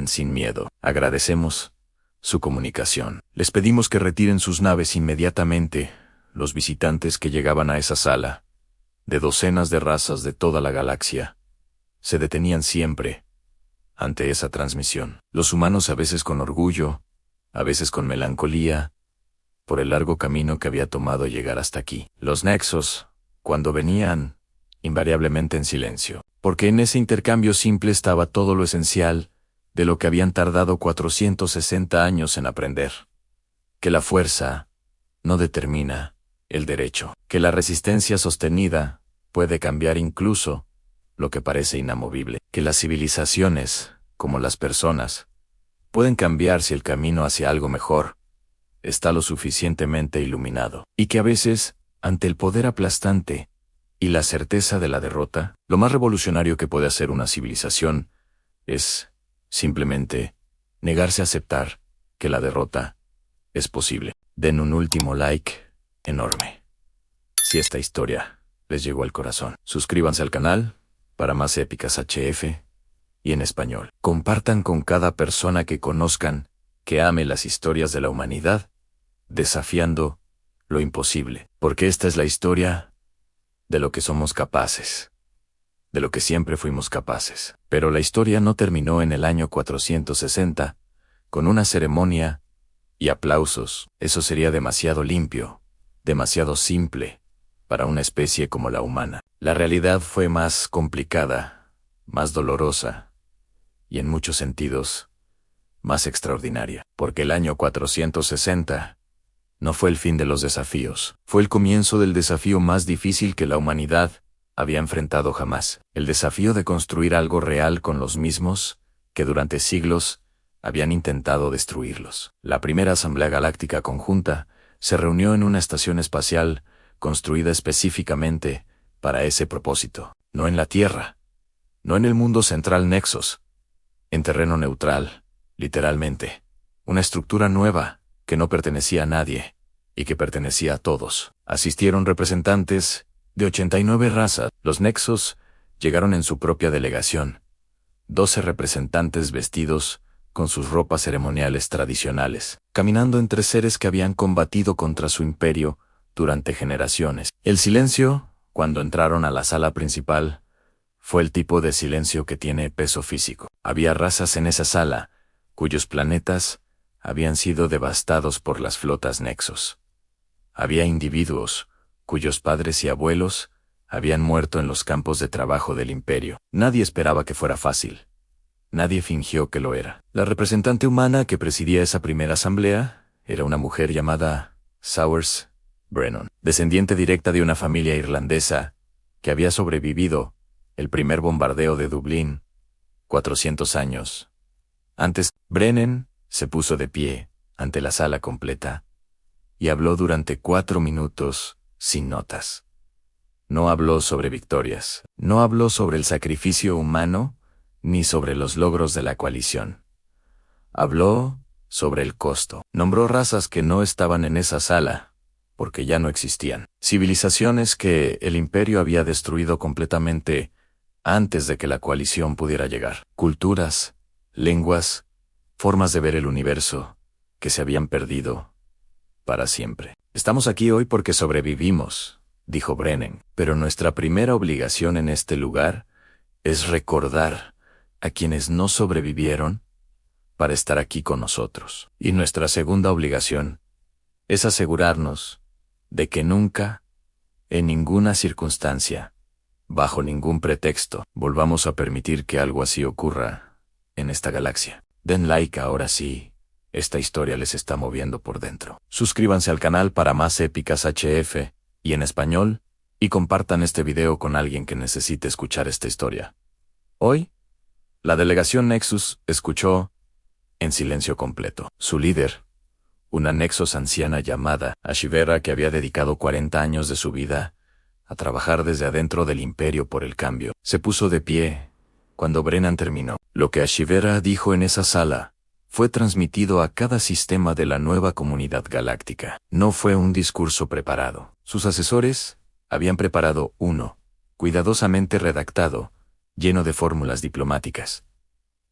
sin miedo. Agradecemos su comunicación. Les pedimos que retiren sus naves inmediatamente. Los visitantes que llegaban a esa sala, de docenas de razas de toda la galaxia, se detenían siempre ante esa transmisión. Los humanos, a veces con orgullo, a veces con melancolía, por el largo camino que había tomado llegar hasta aquí. Los Nexos, cuando venían, invariablemente en silencio, porque en ese intercambio simple estaba todo lo esencial de lo que habían tardado 460 años en aprender. Que la fuerza no determina el derecho, que la resistencia sostenida puede cambiar incluso lo que parece inamovible, que las civilizaciones, como las personas, pueden cambiar si el camino hacia algo mejor está lo suficientemente iluminado, y que a veces, ante el poder aplastante y la certeza de la derrota, lo más revolucionario que puede hacer una civilización es, simplemente, negarse a aceptar que la derrota es posible. Den un último like enorme si esta historia les llegó al corazón. Suscríbanse al canal para más épicas HF y en español. Compartan con cada persona que conozcan que ame las historias de la humanidad, desafiando lo imposible, porque esta es la historia de lo que somos capaces, de lo que siempre fuimos capaces. Pero la historia no terminó en el año 460, con una ceremonia y aplausos. Eso sería demasiado limpio, demasiado simple, para una especie como la humana. La realidad fue más complicada, más dolorosa, y en muchos sentidos, más extraordinaria. Porque el año 460 no fue el fin de los desafíos, fue el comienzo del desafío más difícil que la humanidad había enfrentado jamás. El desafío de construir algo real con los mismos que durante siglos habían intentado destruirlos. La primera Asamblea Galáctica Conjunta se reunió en una estación espacial construida específicamente para ese propósito. No en la Tierra, no en el mundo central Nexos, en terreno neutral, literalmente. Una estructura nueva que no pertenecía a nadie y que pertenecía a todos. Asistieron representantes de 89 razas. Los Nexos llegaron en su propia delegación, 12 representantes vestidos con sus ropas ceremoniales tradicionales, caminando entre seres que habían combatido contra su imperio durante generaciones. El silencio, cuando entraron a la sala principal, fue el tipo de silencio que tiene peso físico. Había razas en esa sala, cuyos planetas habían sido devastados por las flotas Nexos. Había individuos cuyos padres y abuelos habían muerto en los campos de trabajo del imperio. Nadie esperaba que fuera fácil. Nadie fingió que lo era. La representante humana que presidía esa primera asamblea era una mujer llamada Saoirse Brennan, descendiente directa de una familia irlandesa que había sobrevivido el primer bombardeo de Dublín 400 años antes. Brennan se puso de pie ante la sala completa y habló durante 4 minutos sin notas. No habló sobre victorias, no habló sobre el sacrificio humano, ni sobre los logros de la coalición. Habló sobre el costo. Nombró razas que no estaban en esa sala, porque ya no existían. Civilizaciones que el imperio había destruido completamente antes de que la coalición pudiera llegar. Culturas, lenguas, formas de ver el universo, que se habían perdido para siempre. Estamos aquí hoy porque sobrevivimos, dijo Brennan, pero nuestra primera obligación en este lugar es recordar a quienes no sobrevivieron para estar aquí con nosotros. Y nuestra segunda obligación es asegurarnos de que nunca En ninguna circunstancia, bajo ningún pretexto, volvamos a permitir que algo así ocurra en esta galaxia. Den like ahora sí. Esta historia les está moviendo por dentro. Suscríbanse al canal para más épicas HF y en español, y compartan este video con alguien que necesite escuchar esta historia. Hoy, la delegación Nexus escuchó en silencio completo. Su líder, una Nexus anciana llamada Ashivera, que había dedicado 40 años de su vida a trabajar desde adentro del Imperio por el cambio, se puso de pie cuando Brennan terminó. Lo que Ashivera dijo en esa sala fue transmitido a cada sistema de la nueva comunidad galáctica. No fue un discurso preparado. Sus asesores habían preparado uno, cuidadosamente redactado, lleno de fórmulas diplomáticas.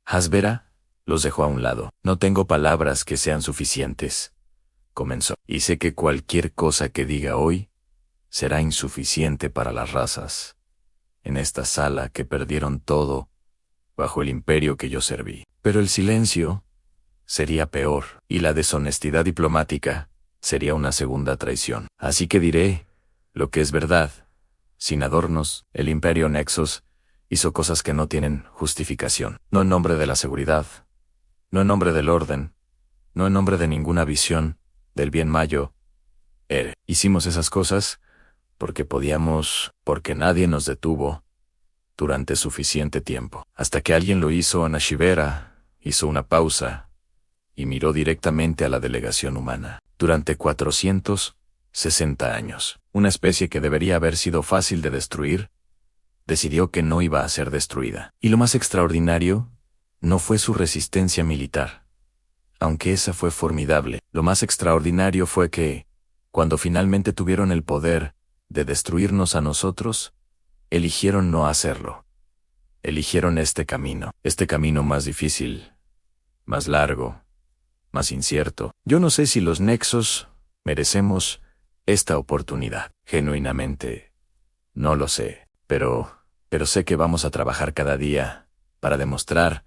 Ashivera los dejó a un lado. No tengo palabras que sean suficientes, comenzó. Y sé que cualquier cosa que diga hoy será insuficiente para las razas en esta sala que perdieron todo bajo el imperio que yo serví. Pero el silencio sería peor, y la deshonestidad diplomática sería una segunda traición. Así que diré lo que es verdad, sin adornos. El Imperio Nexus hizo cosas que no tienen justificación. No en nombre de la seguridad, no en nombre del orden, no en nombre de ninguna visión del bien mayor. Hicimos esas cosas porque podíamos, porque nadie nos detuvo durante suficiente tiempo. Hasta que alguien lo hizo. Ashivera hizo una pausa y miró directamente a la delegación humana. Durante 460 años, una especie que debería haber sido fácil de destruir, decidió que no iba a ser destruida. Y lo más extraordinario no fue su resistencia militar, aunque esa fue formidable. Lo más extraordinario fue que, cuando finalmente tuvieron el poder de destruirnos a nosotros, eligieron no hacerlo. Eligieron este camino más difícil, más largo, más incierto. Yo no sé si los Nexos merecemos esta oportunidad. Genuinamente, no lo sé, pero sé que vamos a trabajar cada día para demostrar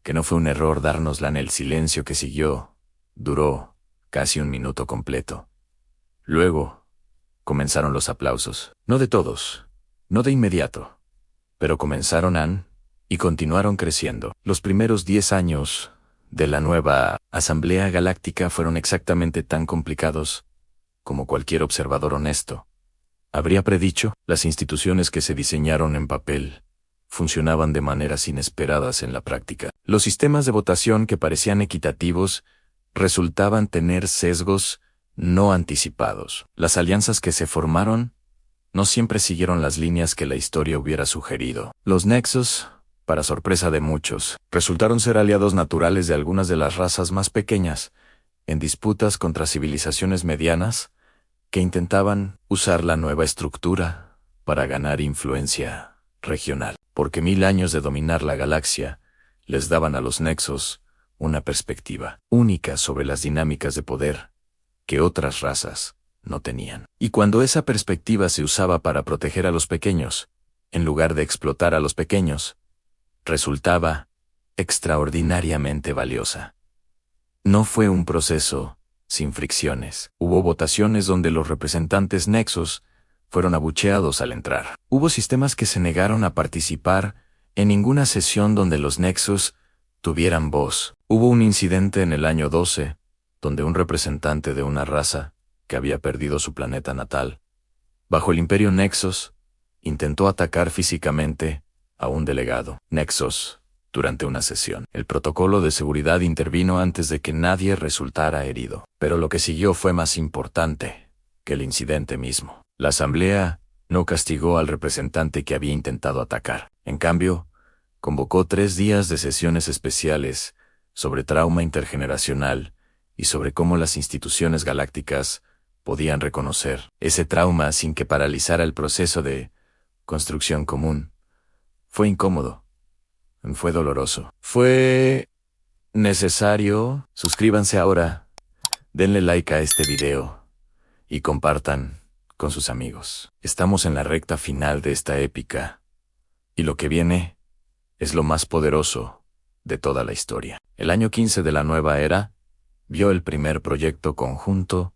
que no fue un error dárnosla. En el silencio que siguió, duró casi un minuto completo. Luego, comenzaron los aplausos. No de todos, no de inmediato, pero comenzaron y continuaron creciendo. Los primeros 10 años de la nueva Asamblea Galáctica fueron exactamente tan complicados como cualquier observador honesto habría predicho. Las instituciones que se diseñaron en papel funcionaban de maneras inesperadas en la práctica. Los sistemas de votación que parecían equitativos resultaban tener sesgos no anticipados. Las alianzas que se formaron no siempre siguieron las líneas que la historia hubiera sugerido. Los Nexos, para sorpresa de muchos, resultaron ser aliados naturales de algunas de las razas más pequeñas, en disputas contra civilizaciones medianas que intentaban usar la nueva estructura para ganar influencia regional. Porque 1000 años de dominar la galaxia les daban a los Nexos una perspectiva única sobre las dinámicas de poder que otras razas no tenían. Y cuando esa perspectiva se usaba para proteger a los pequeños, en lugar de explotar a los pequeños, resultaba extraordinariamente valiosa. No fue un proceso sin fricciones. Hubo votaciones donde los representantes Nexos fueron abucheados al entrar. Hubo sistemas que se negaron a participar en ninguna sesión donde los Nexos tuvieran voz. Hubo un incidente en el año 12, donde un representante de una raza que había perdido su planeta natal, bajo el Imperio Nexos, intentó atacar físicamente a un delegado Nexos durante una sesión. El protocolo de seguridad intervino antes de que nadie resultara herido. Pero lo que siguió fue más importante que el incidente mismo. La Asamblea no castigó al representante que había intentado atacar. En cambio, convocó 3 días de sesiones especiales sobre trauma intergeneracional y sobre cómo las instituciones galácticas podían reconocer ese trauma sin que paralizara el proceso de construcción común. Fue incómodo. Fue doloroso. Fue necesario. Suscríbanse ahora, denle like a este video y compartan con sus amigos. Estamos en la recta final de esta épica y lo que viene es lo más poderoso de toda la historia. El año 15 de la nueva era vio el primer proyecto conjunto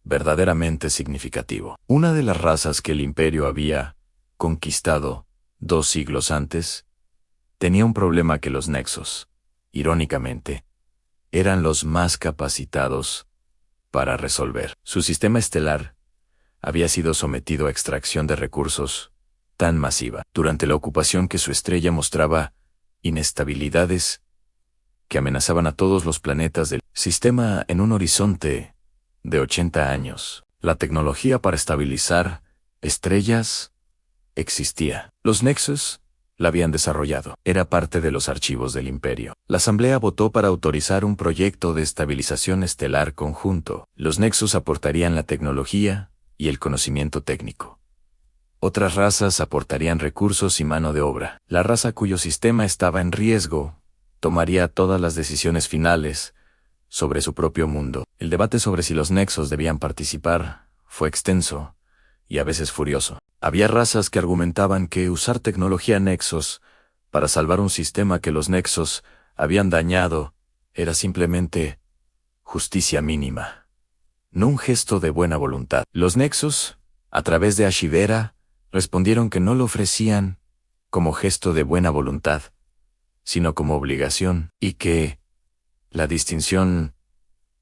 verdaderamente significativo. Una de las razas que el Imperio había conquistado 2 siglos antes tenía un problema que los Nexos, irónicamente, eran los más capacitados para resolver. Su sistema estelar había sido sometido a extracción de recursos tan masiva durante la ocupación que su estrella mostraba inestabilidades que amenazaban a todos los planetas del sistema en un horizonte de 80 años. La tecnología para estabilizar estrellas existía. Los Nexus la habían desarrollado. Era parte de los archivos del Imperio. La Asamblea votó para autorizar un proyecto de estabilización estelar conjunto. Los Nexus aportarían la tecnología y el conocimiento técnico. Otras razas aportarían recursos y mano de obra. La raza cuyo sistema estaba en riesgo tomaría todas las decisiones finales sobre su propio mundo. El debate sobre si los Nexos debían participar fue extenso y a veces furioso. Había razas que argumentaban que usar tecnología Nexos para salvar un sistema que los Nexos habían dañado era simplemente justicia mínima, no un gesto de buena voluntad. Los Nexos, a través de Ashivera, respondieron que no lo ofrecían como gesto de buena voluntad, sino como obligación, y que la distinción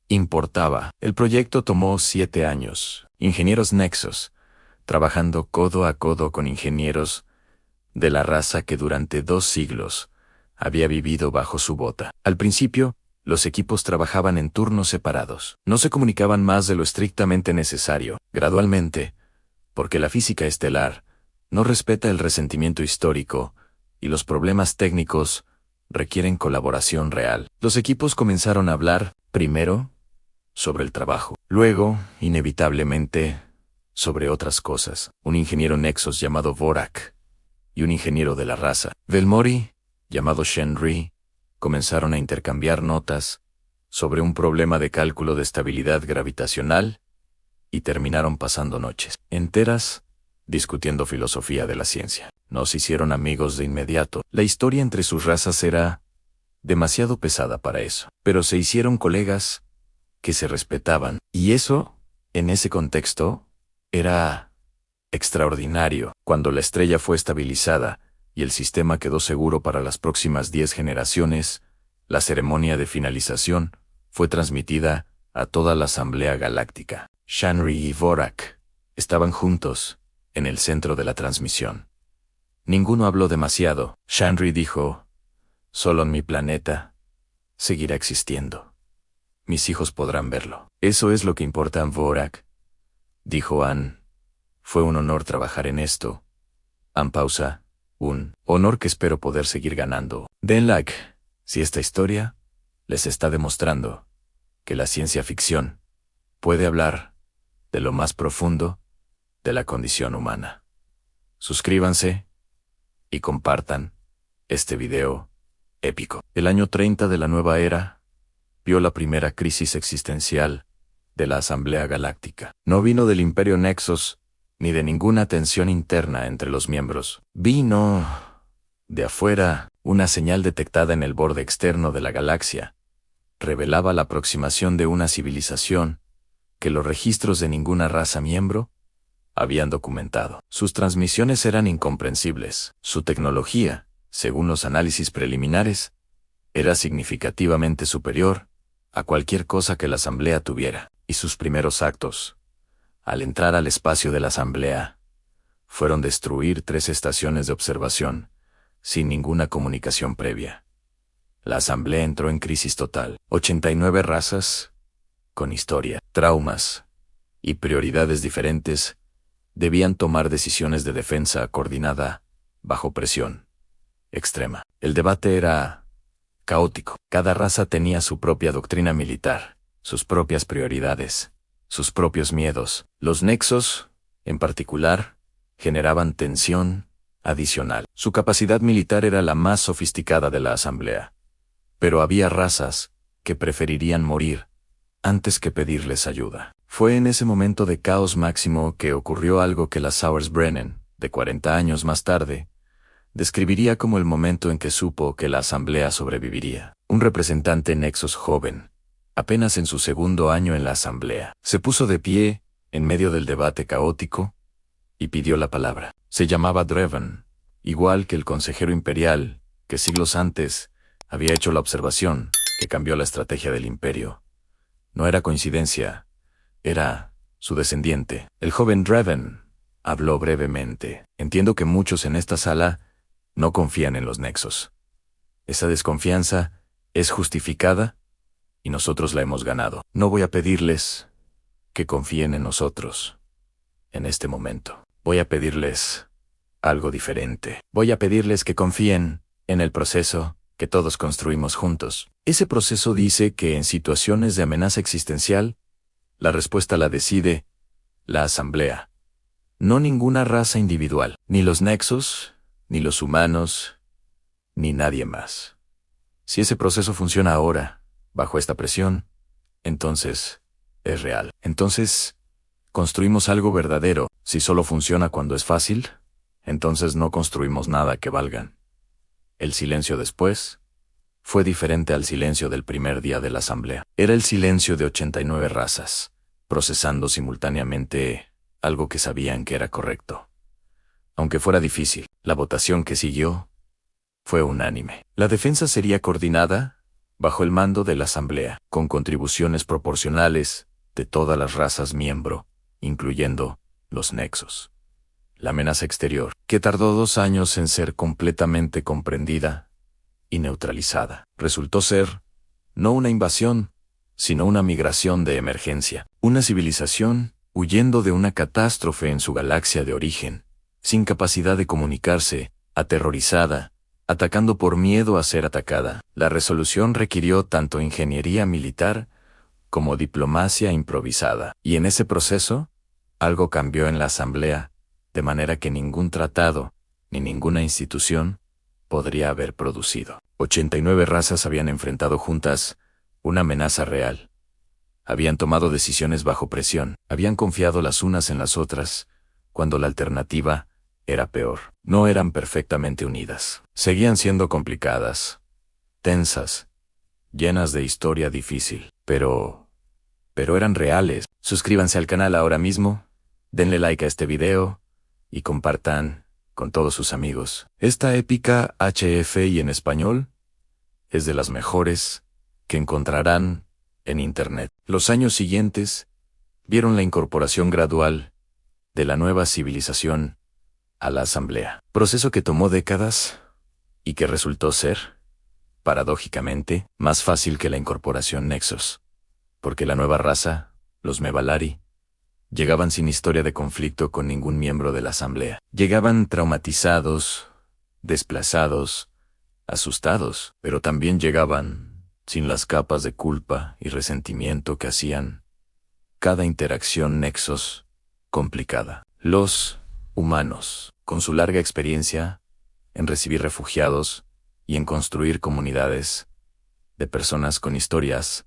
importaba. El proyecto tomó 7 años. Ingenieros Nexos, trabajando codo a codo con ingenieros de la raza que durante 2 siglos había vivido bajo su bota. Al principio, los equipos trabajaban en turnos separados. No se comunicaban más de lo estrictamente necesario. Gradualmente, porque la física estelar no respeta el resentimiento histórico y los problemas técnicos requieren colaboración real. Los equipos comenzaron a hablar, primero, sobre el trabajo, luego, inevitablemente, sobre otras cosas. Un ingeniero Nexos llamado Vorak y un ingeniero de la raza Velmori, llamado Shenri, comenzaron a intercambiar notas sobre un problema de cálculo de estabilidad gravitacional y terminaron pasando noches enteras discutiendo filosofía de la ciencia. No se hicieron amigos de inmediato. La historia entre sus razas era demasiado pesada para eso. Pero se hicieron colegas que se respetaban. Y eso, en ese contexto, era extraordinario. Cuando la estrella fue estabilizada y el sistema quedó seguro para las próximas 10 generaciones, la ceremonia de finalización fue transmitida a toda la Asamblea Galáctica. Shenri y Vorak estaban juntos en el centro de la transmisión. Ninguno habló demasiado. Shenri dijo: «Solo en mi planeta seguirá existiendo. Mis hijos podrán verlo». «Eso es lo que importa, Vorak», dijo Ann. «Fue un honor trabajar en esto». Ann pausa. «Un honor que espero poder seguir ganando». «Denlag, si esta historia les está demostrando que la ciencia ficción puede hablar de lo más profundo de la condición humana. Suscríbanse y compartan este video épico». El año 30 de la nueva era vio la primera crisis existencial de la Asamblea Galáctica. No vino del Imperio Nexos ni de ninguna tensión interna entre los miembros. Vino de afuera. Una señal detectada en el borde externo de la galaxia revelaba la aproximación de una civilización que los registros de ninguna raza miembro habían documentado. Sus transmisiones eran incomprensibles. Su tecnología, según los análisis preliminares, era significativamente superior a cualquier cosa que la Asamblea tuviera. Y sus primeros actos, al entrar al espacio de la Asamblea, fueron destruir 3 estaciones de observación, sin ninguna comunicación previa. La Asamblea entró en crisis total. 89 razas, con historia, traumas y prioridades diferentes, debían tomar decisiones de defensa coordinada bajo presión extrema. El debate era caótico. Cada raza tenía su propia doctrina militar, sus propias prioridades, sus propios miedos. Los Nexos, en particular, generaban tensión adicional. Su capacidad militar era la más sofisticada de la Asamblea. Pero había razas que preferirían morir antes que pedirles ayuda. Fue en ese momento de caos máximo que ocurrió algo que la Sauersbrennen, de 40 años más tarde, describiría como el momento en que supo que la Asamblea sobreviviría. Un representante Nexos joven apenas en su segundo año en la asamblea. Se puso de pie, en medio del debate caótico, y pidió la palabra. Se llamaba Dreven, igual que el consejero imperial, que siglos antes había hecho la observación que cambió la estrategia del imperio. No era coincidencia, era su descendiente. El joven Dreven habló brevemente. Entiendo que muchos en esta sala no confían en los nexos. Esa desconfianza es justificada y nosotros la hemos ganado. No voy a pedirles que confíen en nosotros en este momento. Voy a pedirles algo diferente. Voy a pedirles que confíen en el proceso que todos construimos juntos. Ese proceso dice que en situaciones de amenaza existencial, la respuesta la decide la asamblea. No ninguna raza individual, ni los nexos, ni los humanos, ni nadie más. Si ese proceso funciona ahora, bajo esta presión, entonces es real. Entonces, construimos algo verdadero. Si solo funciona cuando es fácil, entonces no construimos nada que valgan. El silencio después fue diferente al silencio del primer día de la asamblea. Era el silencio de 89 razas, procesando simultáneamente algo que sabían que era correcto. Aunque fuera difícil, la votación que siguió fue unánime. La defensa sería coordinada bajo el mando de la asamblea, con contribuciones proporcionales de todas las razas miembro, incluyendo los nexos. La amenaza exterior, que tardó 2 años en ser completamente comprendida y neutralizada, resultó ser no una invasión, sino una migración de emergencia. Una civilización huyendo de una catástrofe en su galaxia de origen, sin capacidad de comunicarse, aterrorizada, atacando por miedo a ser atacada. La resolución requirió tanto ingeniería militar como diplomacia improvisada. Y en ese proceso, algo cambió en la asamblea, de manera que ningún tratado, ni ninguna institución, podría haber producido. 89 razas habían enfrentado juntas una amenaza real. Habían tomado decisiones bajo presión, habían confiado las unas en las otras, cuando la alternativa era peor. No eran perfectamente unidas. Seguían siendo complicadas, tensas, llenas de historia difícil, pero eran reales. Suscríbanse al canal ahora mismo, denle like a este video, y compartan con todos sus amigos. Esta épica HFI en español es de las mejores que encontrarán en Internet. Los años siguientes vieron la incorporación gradual de la nueva civilización a la asamblea. Proceso que tomó décadas y que resultó ser, paradójicamente, más fácil que la incorporación Nexos, porque la nueva raza, los Mevalari, llegaban sin historia de conflicto con ningún miembro de la asamblea. Llegaban traumatizados, desplazados, asustados, pero también llegaban sin las capas de culpa y resentimiento que hacían cada interacción nexos complicada. Los humanos, con su larga experiencia en recibir refugiados y en construir comunidades de personas con historias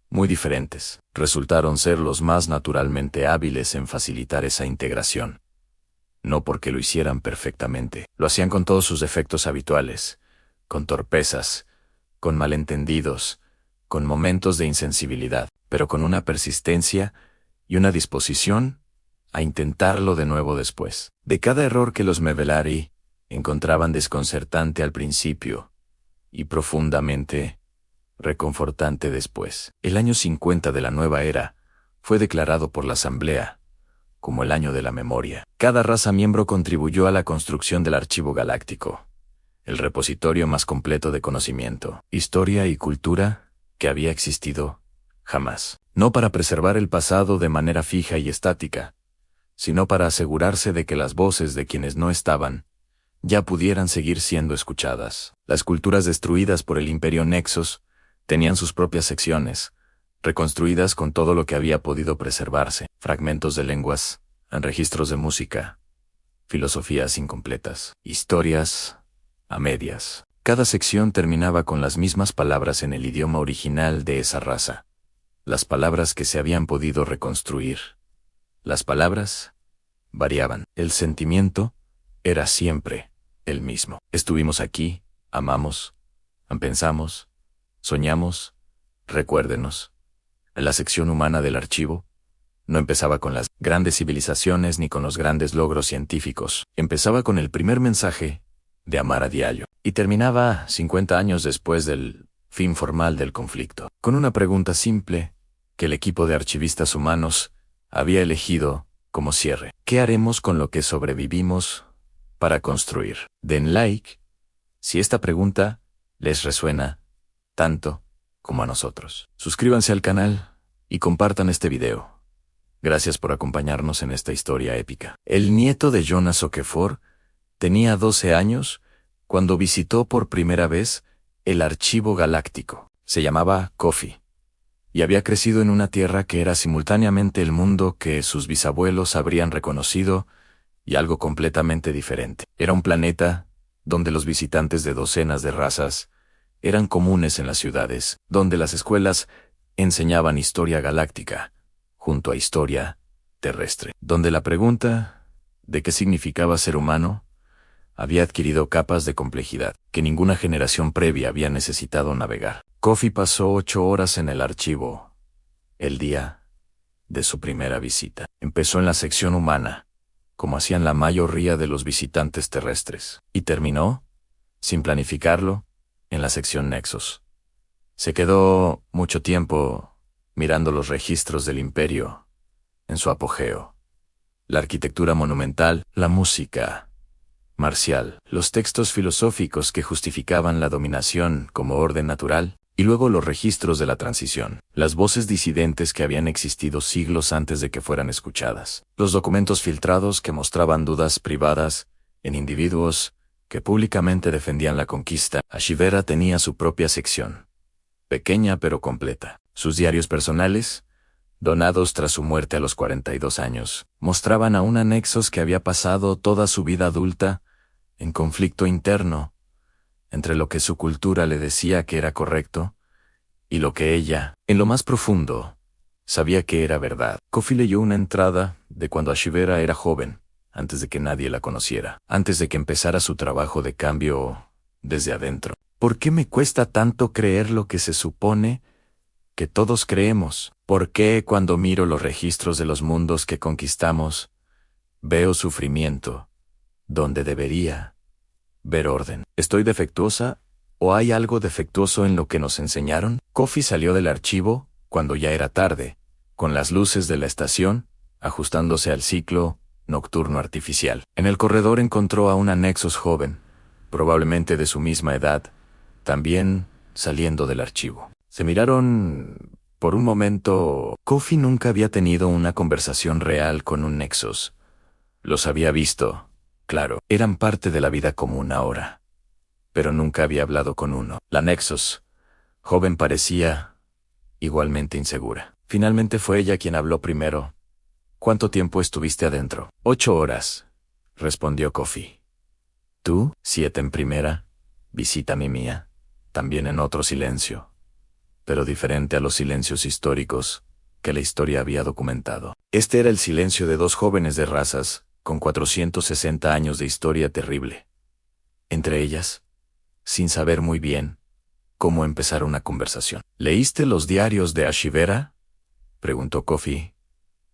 muy diferentes, resultaron ser los más naturalmente hábiles en facilitar esa integración. No porque lo hicieran perfectamente, lo hacían con todos sus defectos habituales, con torpezas, con malentendidos, con momentos de insensibilidad, pero con una persistencia y una disposición a intentarlo de nuevo después. De cada error que los Mevalari encontraban desconcertante al principio y profundamente reconfortante después. El año 50 de la nueva era fue declarado por la Asamblea como el año de la memoria. Cada raza miembro contribuyó a la construcción del Archivo Galáctico, el repositorio más completo de conocimiento, historia y cultura que había existido jamás. No para preservar el pasado de manera fija y estática, sino para asegurarse de que las voces de quienes no estaban ya pudieran seguir siendo escuchadas. Las culturas destruidas por el Imperio Nexos tenían sus propias secciones, reconstruidas con todo lo que había podido preservarse, fragmentos de lenguas, registros de música, filosofías incompletas, historias a medias. Cada sección terminaba con las mismas palabras en el idioma original de esa raza, las palabras que se habían podido reconstruir. Las palabras variaban, el sentimiento era siempre el mismo. Estuvimos aquí, amamos, pensamos, soñamos, recuérdenos. La sección humana del archivo no empezaba con las grandes civilizaciones ni con los grandes logros científicos. Empezaba con el primer mensaje de amar a diario y terminaba 50 años después del fin formal del conflicto, con una pregunta simple que el equipo de archivistas humanos había elegido como cierre. ¿Qué haremos con lo que sobrevivimos para construir? Den like si esta pregunta les resuena tanto como a nosotros. Suscríbanse al canal y compartan este video. Gracias por acompañarnos en esta historia épica. El nieto de Jonas Okafor tenía 12 años cuando visitó por primera vez el Archivo Galáctico. Se llamaba Kofi y había crecido en una tierra que era simultáneamente el mundo que sus bisabuelos habrían reconocido y algo completamente diferente. Era un planeta donde los visitantes de docenas de razas eran comunes en las ciudades, donde las escuelas enseñaban historia galáctica junto a historia terrestre, donde la pregunta de qué significaba ser humano había adquirido capas de complejidad que ninguna generación previa había necesitado navegar. Kofi pasó 8 horas en el archivo el día de su primera visita. Empezó en la sección humana, como hacían la mayoría de los visitantes terrestres, y terminó, sin planificarlo, en la sección Nexos. Se quedó mucho tiempo mirando los registros del imperio en su apogeo, la arquitectura monumental, la música marcial, los textos filosóficos que justificaban la dominación como orden natural, y luego los registros de la transición, las voces disidentes que habían existido siglos antes de que fueran escuchadas, los documentos filtrados que mostraban dudas privadas en individuos que públicamente defendían la conquista. Ashivera tenía su propia sección, pequeña pero completa. Sus diarios personales, donados tras su muerte a los 42 años, mostraban a una Nexos que había pasado toda su vida adulta en conflicto interno entre lo que su cultura le decía que era correcto y lo que ella, en lo más profundo, sabía que era verdad. Kofi leyó una entrada de cuando Ashivera era joven, antes de que nadie la conociera, antes de que empezara su trabajo de cambio desde adentro. ¿Por qué me cuesta tanto creer lo que se supone que todos creemos? ¿Por qué cuando miro los registros de los mundos que conquistamos, veo sufrimiento donde debería ver orden? ¿Estoy defectuosa o hay algo defectuoso en lo que nos enseñaron? Kofi salió del archivo cuando ya era tarde, con las luces de la estación ajustándose al ciclo nocturno artificial. En el corredor encontró a una Nexos joven, probablemente de su misma edad, también saliendo del archivo. Se miraron por un momento. Kofi nunca había tenido una conversación real con un Nexos. Los había visto, claro, eran parte de la vida común ahora, pero nunca había hablado con uno. La Nexos joven parecía igualmente insegura. Finalmente fue ella quien habló primero. ¿Cuánto tiempo estuviste adentro? 8 horas, respondió Kofi. ¿Tú? 7 en primera visita mía, también en otro silencio, pero diferente a los silencios históricos que la historia había documentado. Este era el silencio de 2 jóvenes de razas, con 460 años de historia terrible. Entre ellas, sin saber muy bien cómo empezar una conversación. ¿Leíste los diarios de Ashivera?, preguntó Kofi.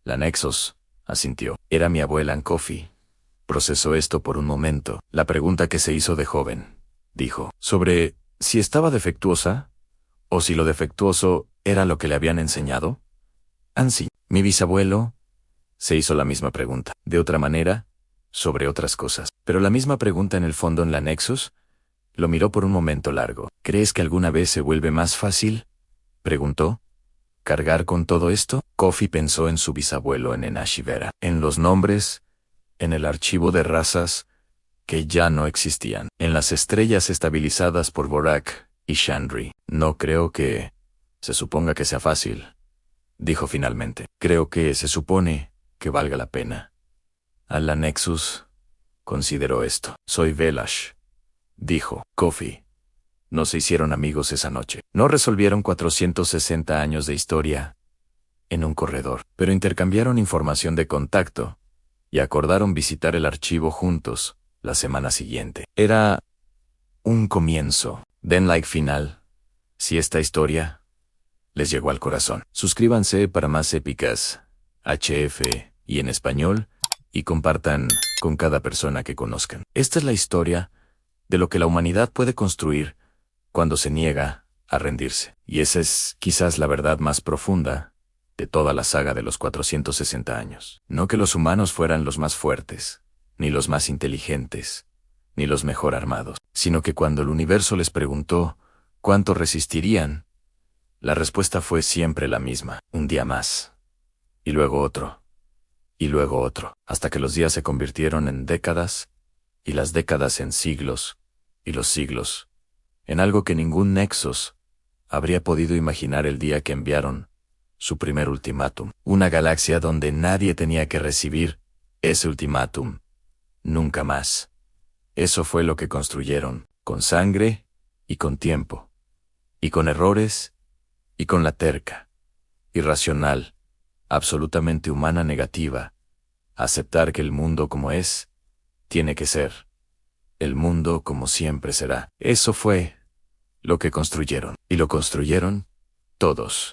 La Nexos asintió. Era mi abuela Kofi. Procesó esto por un momento. La pregunta que se hizo de joven, dijo, sobre si estaba defectuosa, o si lo defectuoso era lo que le habían enseñado. Ansi, mi bisabuelo, se hizo la misma pregunta, de otra manera, sobre otras cosas. Pero la misma pregunta en el fondo en la Nexus. Lo miró por un momento largo. ¿Crees que alguna vez se vuelve más fácil?, preguntó. ¿Cargar con todo esto? Kofi pensó en su bisabuelo en Ashivera, en los nombres, en el archivo de razas que ya no existían, en las estrellas estabilizadas por Borak y Chandri. No creo que se suponga que sea fácil, dijo finalmente. Creo que se supone que valga la pena. La Nexus consideró esto. Soy Velash, dijo Kofi. No se hicieron amigos esa noche. No resolvieron 460 años de historia en un corredor, pero intercambiaron información de contacto y acordaron visitar el archivo juntos la semana siguiente. Era un comienzo. Den like final si esta historia les llegó al corazón. Suscríbanse para más épicas, HF y en español, y compartan con cada persona que conozcan. Esta es la historia de lo que la humanidad puede construir cuando se niega a rendirse. Y esa es quizás la verdad más profunda de toda la saga de los 460 años. No que los humanos fueran los más fuertes, ni los más inteligentes, ni los mejor armados, sino que cuando el universo les preguntó cuánto resistirían, la respuesta fue siempre la misma: un día más, y luego otro, y luego otro, hasta que los días se convirtieron en décadas, y las décadas en siglos, y los siglos en algo que ningún Nexus habría podido imaginar el día que enviaron su primer ultimátum. Una galaxia donde nadie tenía que recibir ese ultimátum. Nunca más. Eso fue lo que construyeron, con sangre y con tiempo, y con errores, y con la terca, irracional, absolutamente humana negativa, aceptar que el mundo como es, tiene que ser. El mundo como siempre será. Eso fue lo que construyeron. Y lo construyeron todos.